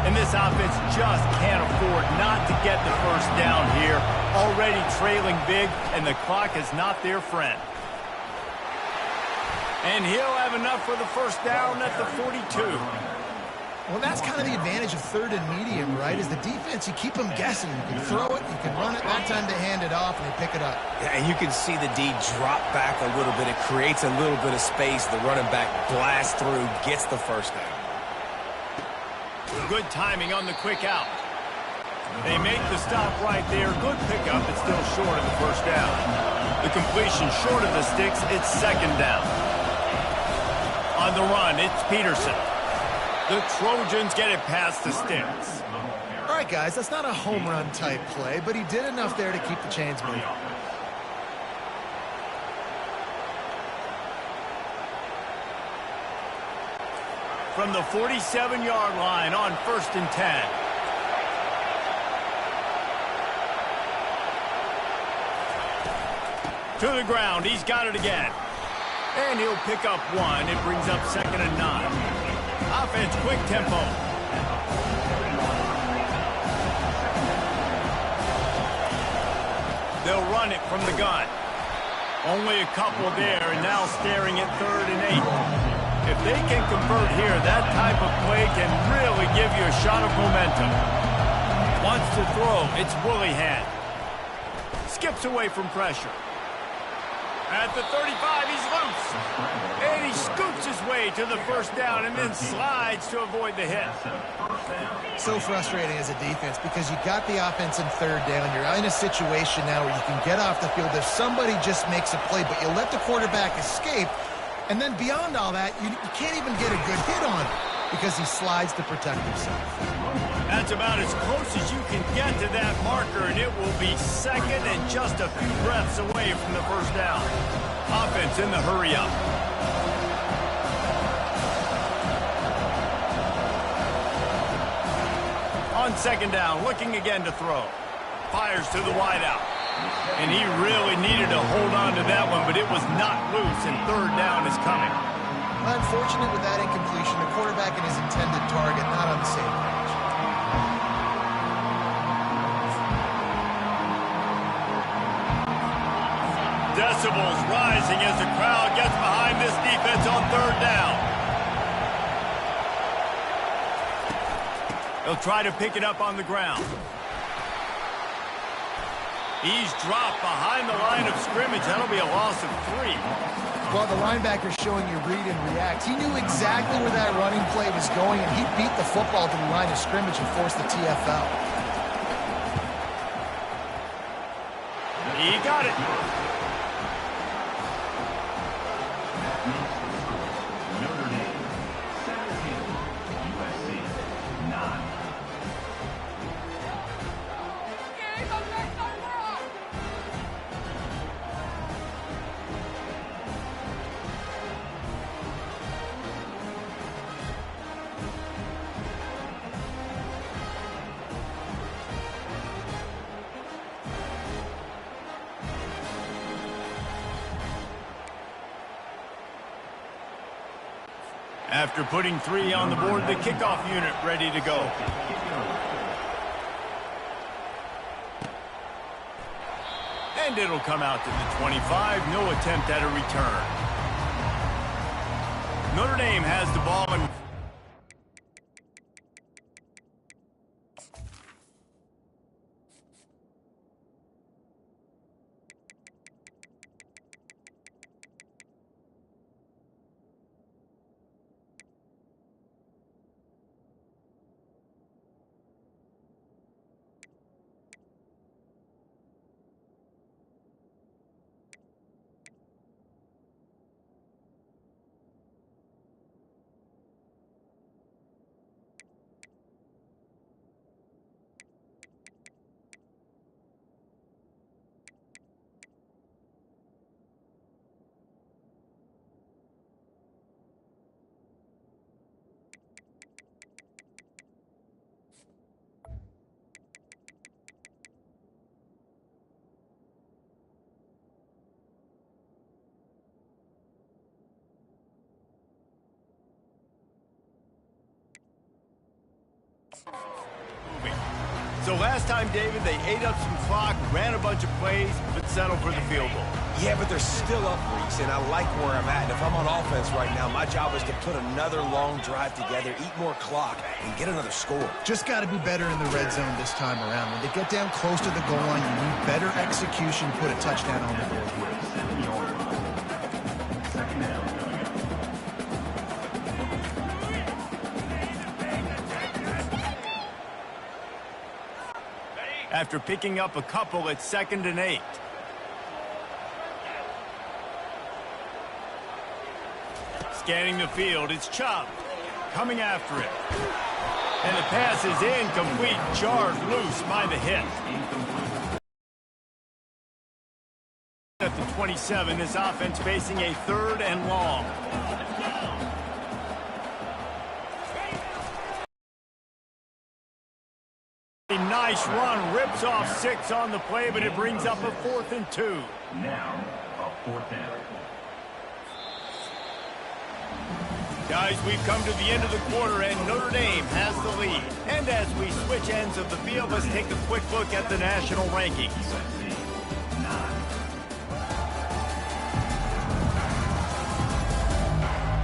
And this offense just can't afford not to get the 1st down here. Already trailing big, and the clock is not their friend. And he'll have enough for the 1st down at the 42. Well, that's kind of the advantage of 3rd and medium, right? Is the defense, you keep them guessing. You can throw it, you can run it. That time they hand it off, and they pick it up. Yeah, and you can see the D drop back a little bit. It creates a little bit of space. The running back blasts through, gets the 1st down. Good timing on the quick out. They make the stop right there. Good pickup, but still short of the 1st down. The completion short of the sticks, it's 2nd down. On the run, it's Peterson. The Trojans get it past the sticks. All right, guys, that's not a home run type play, but he did enough there to keep the chains moving. From the 47-yard line on 1st and 10. To the ground, he's got it again. And he'll pick up 1. It brings up 2nd and 9. Offense, quick tempo. they'll run it from the gun. Only a couple there, and now staring at 3rd and 8. If they can convert here, that type of play can really give you a shot of momentum. Wants to throw, it's Willihan. Skips away from pressure. At the 35, he's loose. And he scoops his way to the first down and then slides to avoid the hit. So frustrating as a defense because you got the offense in 3rd down. You're in a situation now where you can get off the field if somebody just makes a play, but you let the quarterback escape. And then beyond all that, you can't even get a good hit on him because he slides to protect himself. That's about as close as you can get to that marker, and it will be 2nd and just a few breaths away from the first down. Offense in the hurry-up. On 2nd down, looking again to throw. Fires to the wideout. And he really needed to hold on to that one, but it was not loose, and 3rd down is coming. Unfortunate with that incompletion, the quarterback and his intended target not on the same page. Decibels rising as the crowd gets behind this defense on 3rd down. They'll try to pick it up on the ground. He's dropped behind the line of scrimmage. That'll be a loss of 3. Well, the linebacker's showing you read and react. He knew exactly where that running play was going, and he beat the football to the line of scrimmage and forced the TFL. He got it. Notre Dame, 17, USC, 9. After putting 3 on the board, the kickoff unit ready to go. And it'll come out to the 25. No attempt at a return. Notre Dame has the ball and moving. So last time, David, they ate up some clock, ran a bunch of plays, but settled for the field goal. Yeah, but they're still up, Reese, and I like where I'm at. And if I'm on offense right now, my job is to put another long drive together, eat more clock, and get another score. Just got to be better in the red zone this time around. When they get down close to the goal line, you need better execution, put a touchdown on the board here. 2nd down. After picking up a couple at 2nd and 8. Scanning the field, it's Chubb coming after it. And the pass is incomplete, jarred loose by the hit. At the 27, this offense facing a 3rd and long. A nice run, rips off 6 on the play, but it brings up a 4th and 2. Now, a 4th down. Guys, we've come to the end of the quarter, and Notre Dame has the lead. And as we switch ends of the field, let's take a quick look at the national rankings.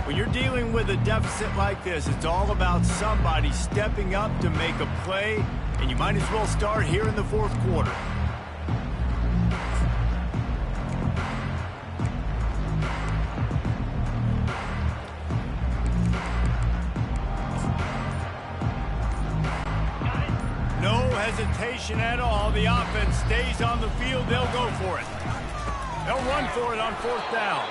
When you're dealing with a deficit like this, it's all about somebody stepping up to make a play, and you might as well start here in the fourth quarter. No hesitation at all. The offense stays on the field. They'll go for it. They'll run for it on fourth down.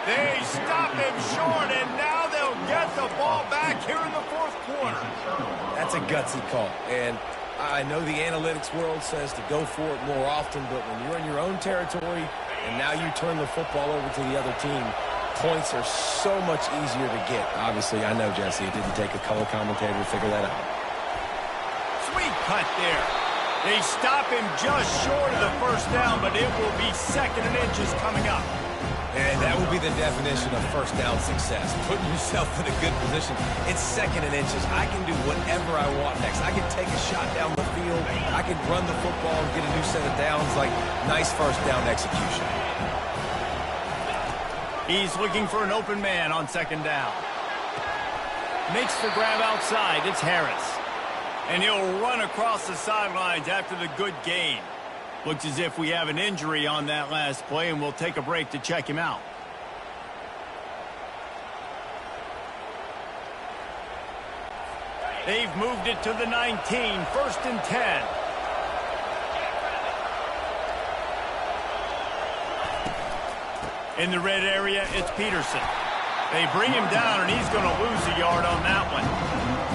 They stop him short, and now they'll get the ball back here in the fourth quarter. That's a gutsy call, and I know the analytics world says to go for it more often, but when you're in your own territory and now you turn the football over to the other team, points are so much easier to get. Obviously, I know, Jesse, it didn't take a color commentator to figure that out. Sweet cut there. They stop him just short of the first down, but it will be 2nd and inches coming up. And that will be the definition of first down success. Putting yourself in a good position. It's 2nd and inches. I can do whatever I want next. I can take a shot down the field. I can run the football and get a new set of downs. Like, nice first down execution. He's looking for an open man on 2nd down. Makes the grab outside. It's Harris. And he'll run across the sidelines after the good gain. Looks as if we have an injury on that last play, and we'll take a break to check him out. They've moved it to the 19, 1st and 10. In the red area, it's Peterson. They bring him down, and he's going to lose a yard on that one.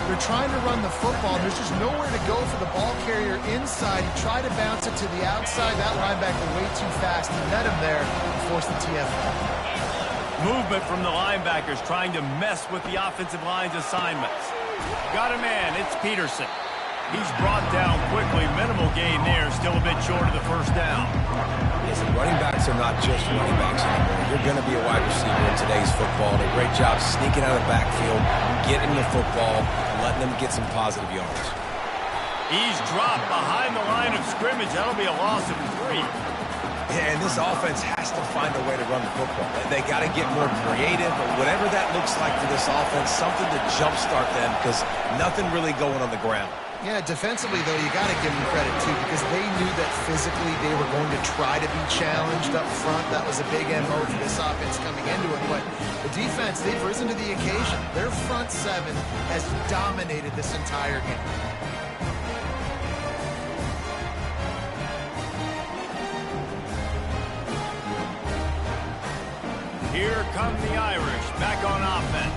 They're trying to run the football. There's just nowhere to go for the ball carrier inside. He tried to bounce it to the outside. That linebacker way too fast. He met him there and forced the TFL. Movement from the linebackers trying to mess with the offensive line's assignments. Got a man. It's Peterson. He's brought down quickly. Minimal gain there. Still a bit short of the first down. Listen, running backs are not just running backs anymore. You're going to be a wide receiver in today's football. And a great job sneaking out of the backfield, getting the football, and letting them get some positive yards. He's dropped behind the line of scrimmage. That'll be a loss of 3. Yeah, and this offense has to find a way to run the football. They got to get more creative, but whatever that looks like for this offense, something to jumpstart them because nothing really going on the ground. Yeah, defensively, though, you got to give them credit, too, because they knew that physically they were going to try to be challenged up front. That was a big MO for this offense coming into it. But the defense, they've risen to the occasion. Their front 7 has dominated this entire game. Here come the Irish back on offense.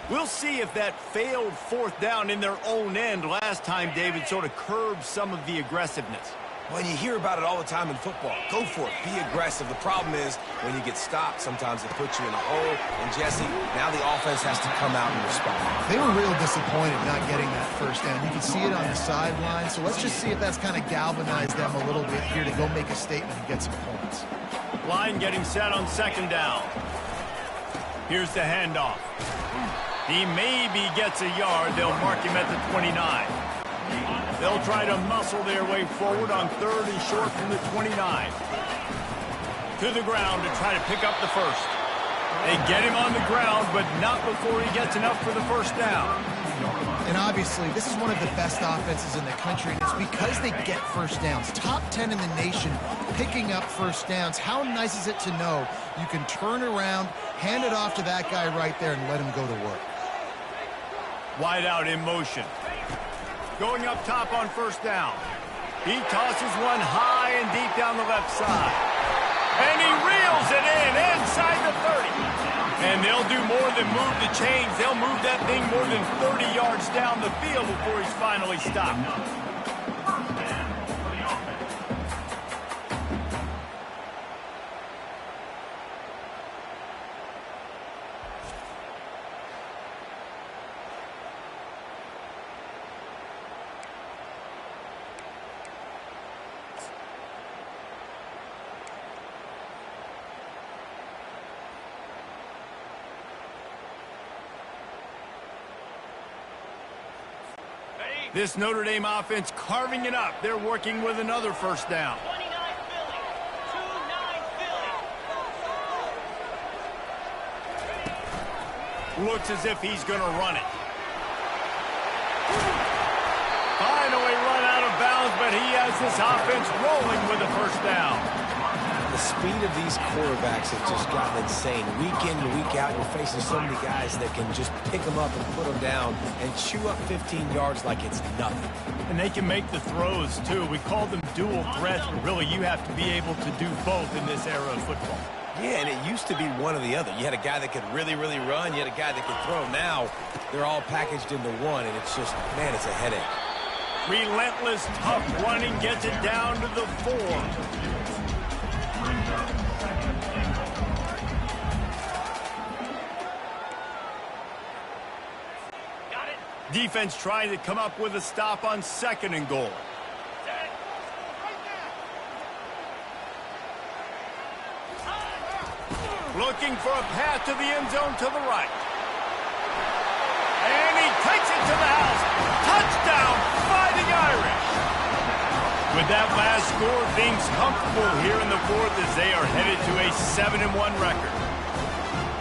We'll see if that failed 4th down in their own end last time, David, sort of curbed some of the aggressiveness. Well, you hear about it all the time in football. Go for it. Be aggressive. The problem is when you get stopped, sometimes it puts you in a hole. And, Jesse, now the offense has to come out and respond. They were real disappointed not getting that first down. You can see it on the sideline. So let's just see if that's kind of galvanized them a little bit here to go make a statement and get some points. Line getting set on 2nd down. Here's the handoff. He maybe gets a yard. They'll mark him at the 29. They'll try to muscle their way forward on 3rd and short from the 29. To the ground to try to pick up the first. They get him on the ground, but not before he gets enough for the first down. And obviously, this is one of the best offenses in the country, and it's because they get first downs. Top 10 in the nation picking up first downs. How nice is it to know you can turn around, hand it off to that guy right there, and let him go to work. Wide out in motion. Going up top on first down. He tosses one high and deep down the left side. And he reels it in inside the 30. And they'll do more than move the chains. They'll move that thing more than 30 yards down the field before he's finally stopped. This Notre Dame offense carving it up. They're working with another first down. 29 Philly. 2-9 Philly. Looks as if he's going to run it. Finally run out of bounds, but he has this offense rolling with a first down. The speed of these quarterbacks has just gotten insane. Week in and week out, you're facing so many guys that can just pick them up and put them down and chew up 15 yards like it's nothing. And they can make the throws, too. We call them dual threats, but really you have to be able to do both in this era of football. Yeah, and it used to be one or the other. You had a guy that could really, really run. You had a guy that could throw. Now they're all packaged into one, and it's just, man, it's a headache. Relentless, tough running gets it down to the 4. Defense trying to come up with a stop on 2nd and goal. Looking for a path to the end zone to the right. And he takes it to the house. Touchdown, Fighting Irish. With that last score, things comfortable here in the 4th as they are headed to a 7-1 record.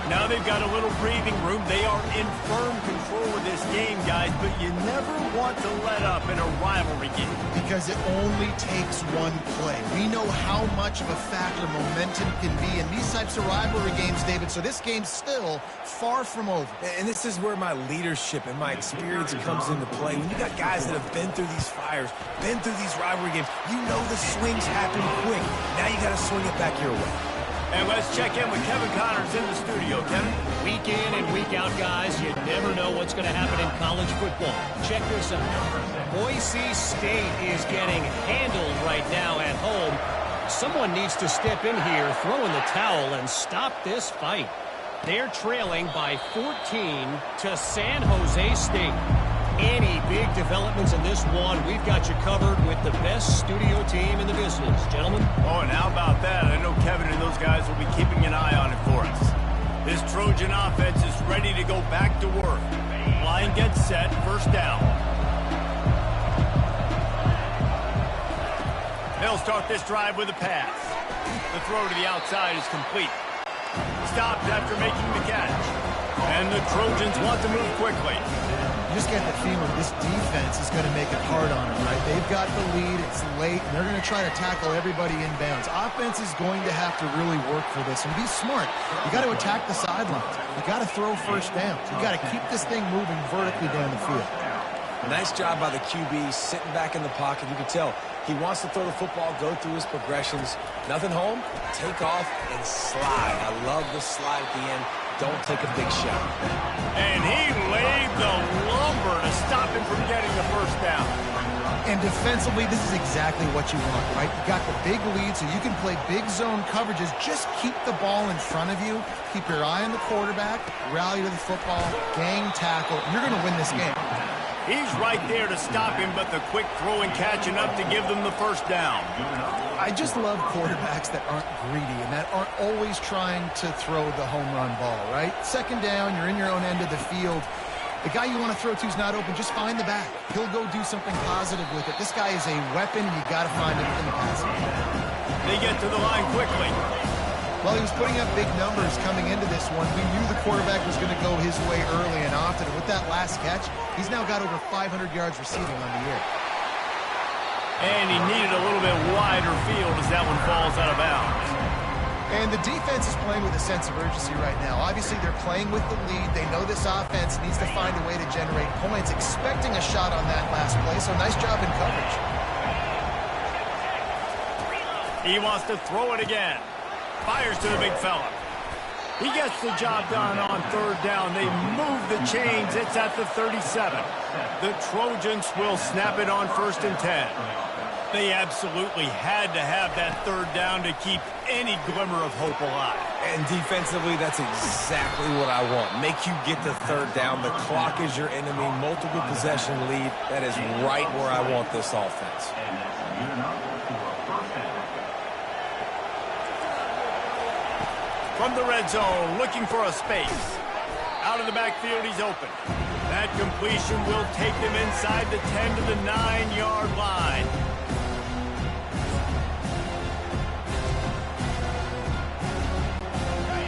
Now they've got a little breathing room. They are in firm control of this game, guys, but you never want to let up in a rivalry game. Because it only takes one play. We know how much of a factor momentum can be in these types of rivalry games, David, so this game's still far from over. And this is where my leadership and my experience comes into play. When you got guys that have been through these fires, been through these rivalry games, you know the swings happen quick. Now you got to swing it back your way. And let's check in with Kevin Connors in the studio. Kevin? Week in and week out, guys, you never know what's going to happen in college football. Check this out. Boise State is getting handled right now at home. Someone needs to step in here, throw in the towel, and stop this fight. They're trailing by 14 to San Jose State. Any big developments in this one, we've got you covered with the best studio team in the business. Gentlemen? Oh, and how about that? I know Kevin and those guys will be keeping an eye on it for us. This Trojan offense is ready to go back to work. Line gets set, first down. They'll start this drive with a pass. The throw to the outside is complete. Stopped after making the catch. And the Trojans want to move quickly. You just get the feeling this defense is going to make it hard on them, right? They've got the lead, it's late, and they're going to try to tackle everybody inbounds. Offense is going to have to really work for this and be smart. You got to attack the sidelines. You got to throw first downs. You got to keep this thing moving vertically down the field. Nice job by the QB, sitting back in the pocket. You can tell he wants to throw the football, go through his progressions. Nothing home, take off, and slide. I love the slide at the end. Don't take a big shot. And he laid the lumber to stop him from getting the first down. And defensively, this is exactly what you want, right? You got the big lead, so you can play big zone coverages. Just keep the ball in front of you. Keep your eye on the quarterback. Rally to the football. Gang tackle. You're going to win this game. He's right there to stop him, but the quick throw and catch enough to give them the first down. I just love quarterbacks that aren't greedy and that aren't always trying to throw the home run ball, right? Second down, you're in your own end of the field. The guy you want to throw to is not open. Just find the back. He'll go do something positive with it. This guy is a weapon. You got to find him in the passing game. They get to the line quickly. Well, he was putting up big numbers coming into this one. We knew the quarterback was going to go his way early and often. And with that last catch, he's now got over 500 yards receiving on the year. And he needed a little bit wider field as that one falls out of bounds. And the defense is playing with a sense of urgency right now. Obviously, they're playing with the lead. They know this offense needs to find a way to generate points, expecting a shot on that last play. So nice job in coverage. He wants to throw it again. Fires to the big fella. He gets the job done on third down. They move the chains. It's at the 37. The Trojans will snap it on 1st and 10. They absolutely had to have that third down to keep any glimmer of hope alive. And defensively, that's exactly what I want. Make you get the third down. The clock is your enemy. Multiple possession lead. That is right where I want this offense. From the red zone, looking for a space. Out of the backfield, he's open. That completion will take them inside the 10 to the 9-yard line.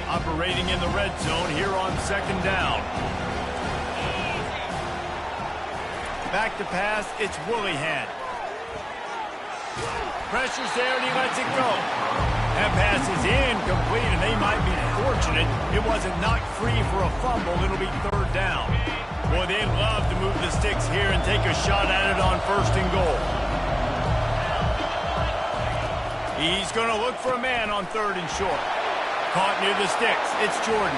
A operating in the red zone here on second down. Back to pass, it's Willihan. Pressure's there, and he lets it go. That pass is incomplete, and they might be fortunate it wasn't knocked free for a fumble. It'll be third down. Boy, they'd love to move the sticks here and take a shot at it on first and goal. He's going to look for a man on third and short. Caught near the sticks. It's Jordan.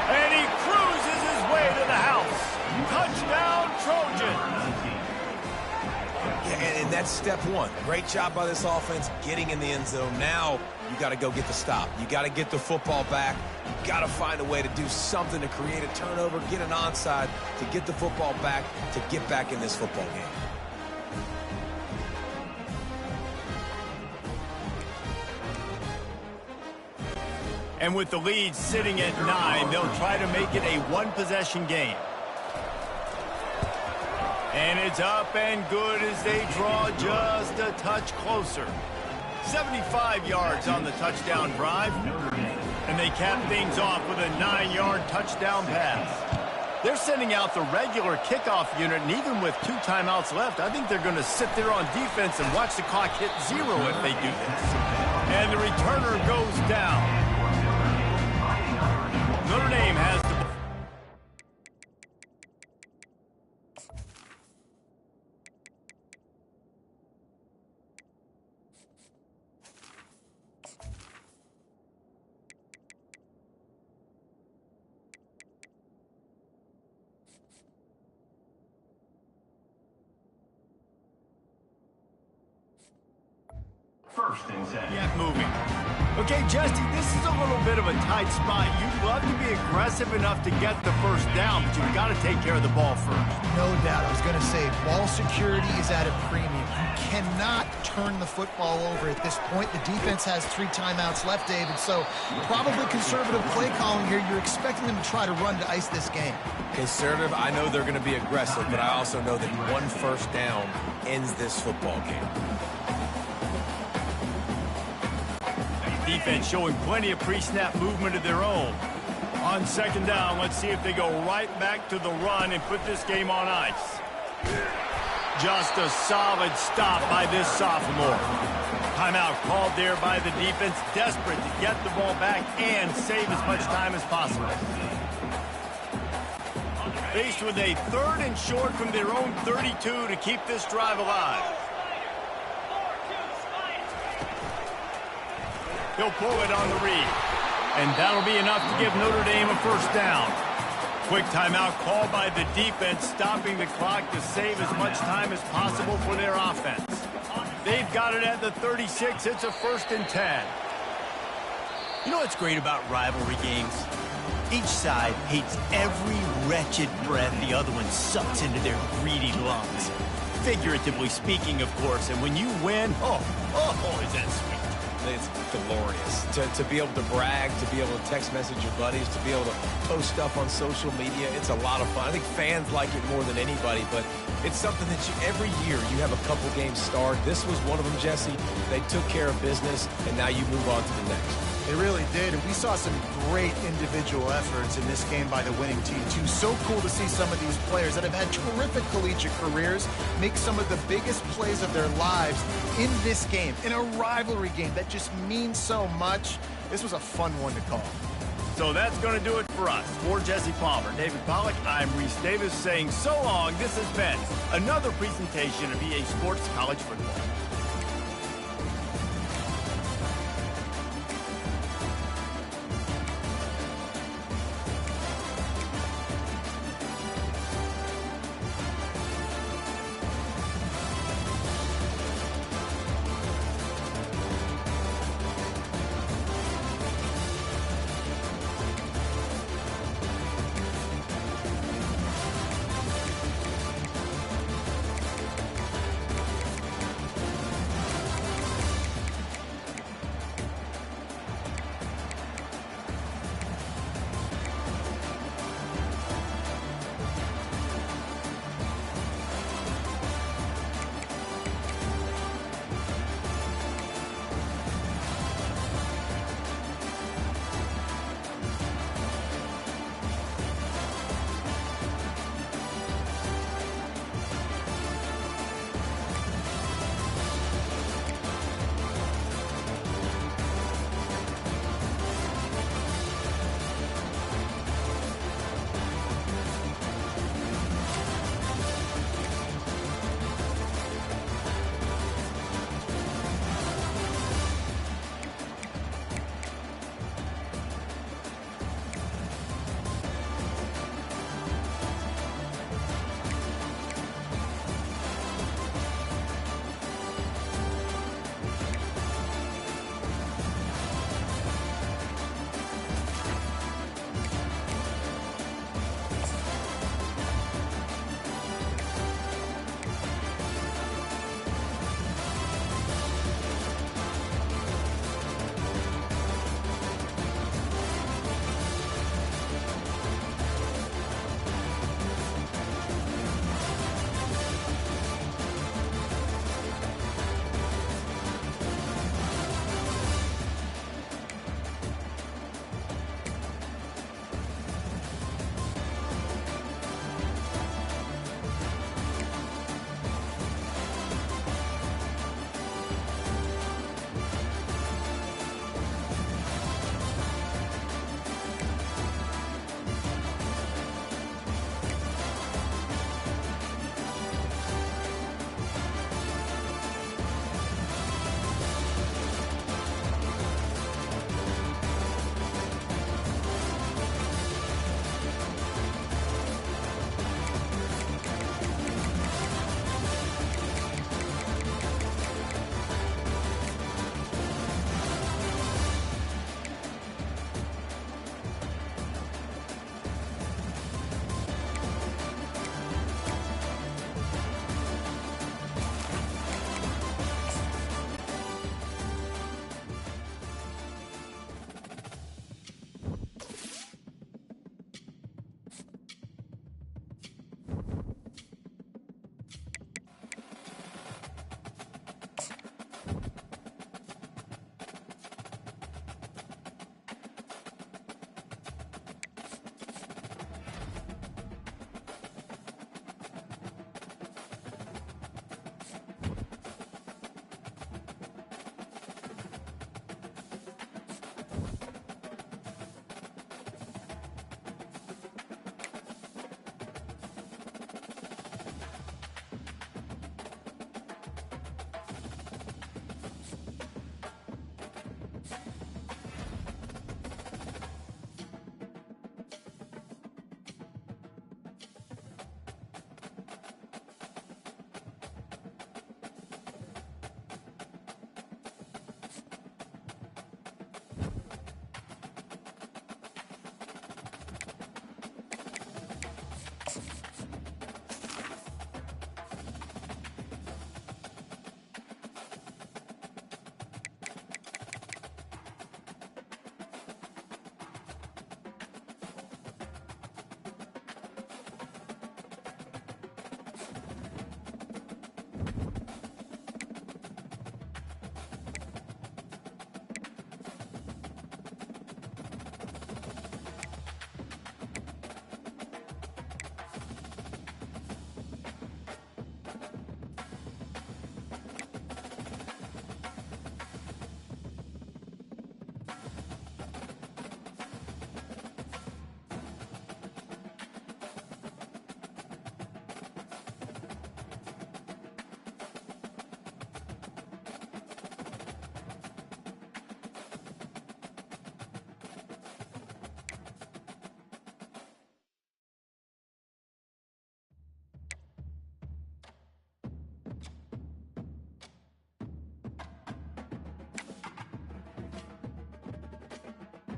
And he cruises his way to the house. Touchdown, Trojans. Yeah, and that's step one. Great job by this offense getting in the end zone. Now you got to go get the stop. You got to get the football back. You got to find a way to do something to create a turnover, get an onside, to get the football back, to get back in this football game. And with the lead sitting at 9, they'll try to make it a one-possession game. And it's up and good as they draw just a touch closer. 75 yards on the touchdown drive. And they cap things off with a 9-yard touchdown pass. They're sending out the regular kickoff unit, and even with 2 timeouts left, I think they're going to sit there on defense and watch the clock hit 0 if they do this. And the returner goes down. Notre Dame has the... First and 10. Yet moving. Okay, Jesse, this is a little bit of a tight spot. You'd love to be aggressive enough to get the first down, but you've got to take care of the ball first. No doubt. I was going to say, ball security is at a premium. You cannot turn the football over at this point. The defense has 3 timeouts left, David, so probably conservative play calling here. You're expecting them to try to run to ice this game. Conservative, I know they're going to be aggressive, but I also know that one first down ends this football game. Defense showing plenty of pre-snap movement of their own. On second down, let's see if they go right back to the run and put this game on ice. Just a solid stop by this sophomore. Timeout called there by the defense, desperate to get the ball back and save as much time as possible. Faced with a third and short from their own 32 to keep this drive alive. He'll pull it on the read. And that'll be enough to give Notre Dame a first down. Quick timeout called by the defense, stopping the clock to save as much time as possible for their offense. They've got it at the 36. It's a first and 10. You know what's great about rivalry games? Each side hates every wretched breath the other one sucks into their greedy lungs. Figuratively speaking, of course. And when you win, oh, is that sweet. It's glorious to be able to brag, to be able to text message your buddies, to be able to post stuff on social media. It's a lot of fun. I think fans like it more than anybody, but it's something that every year you have a couple games start. This was one of them, Jesse. They took care of business, and now you move on to the next. They really did, and we saw some great individual efforts in this game by the winning team, too. So cool to see some of these players that have had terrific collegiate careers make some of the biggest plays of their lives in this game, in a rivalry game that just means so much. This was a fun one to call. So that's going to do it for us. For Jesse Palmer, David Pollack, I'm Reese Davis saying so long. This has been another presentation of EA Sports College Football.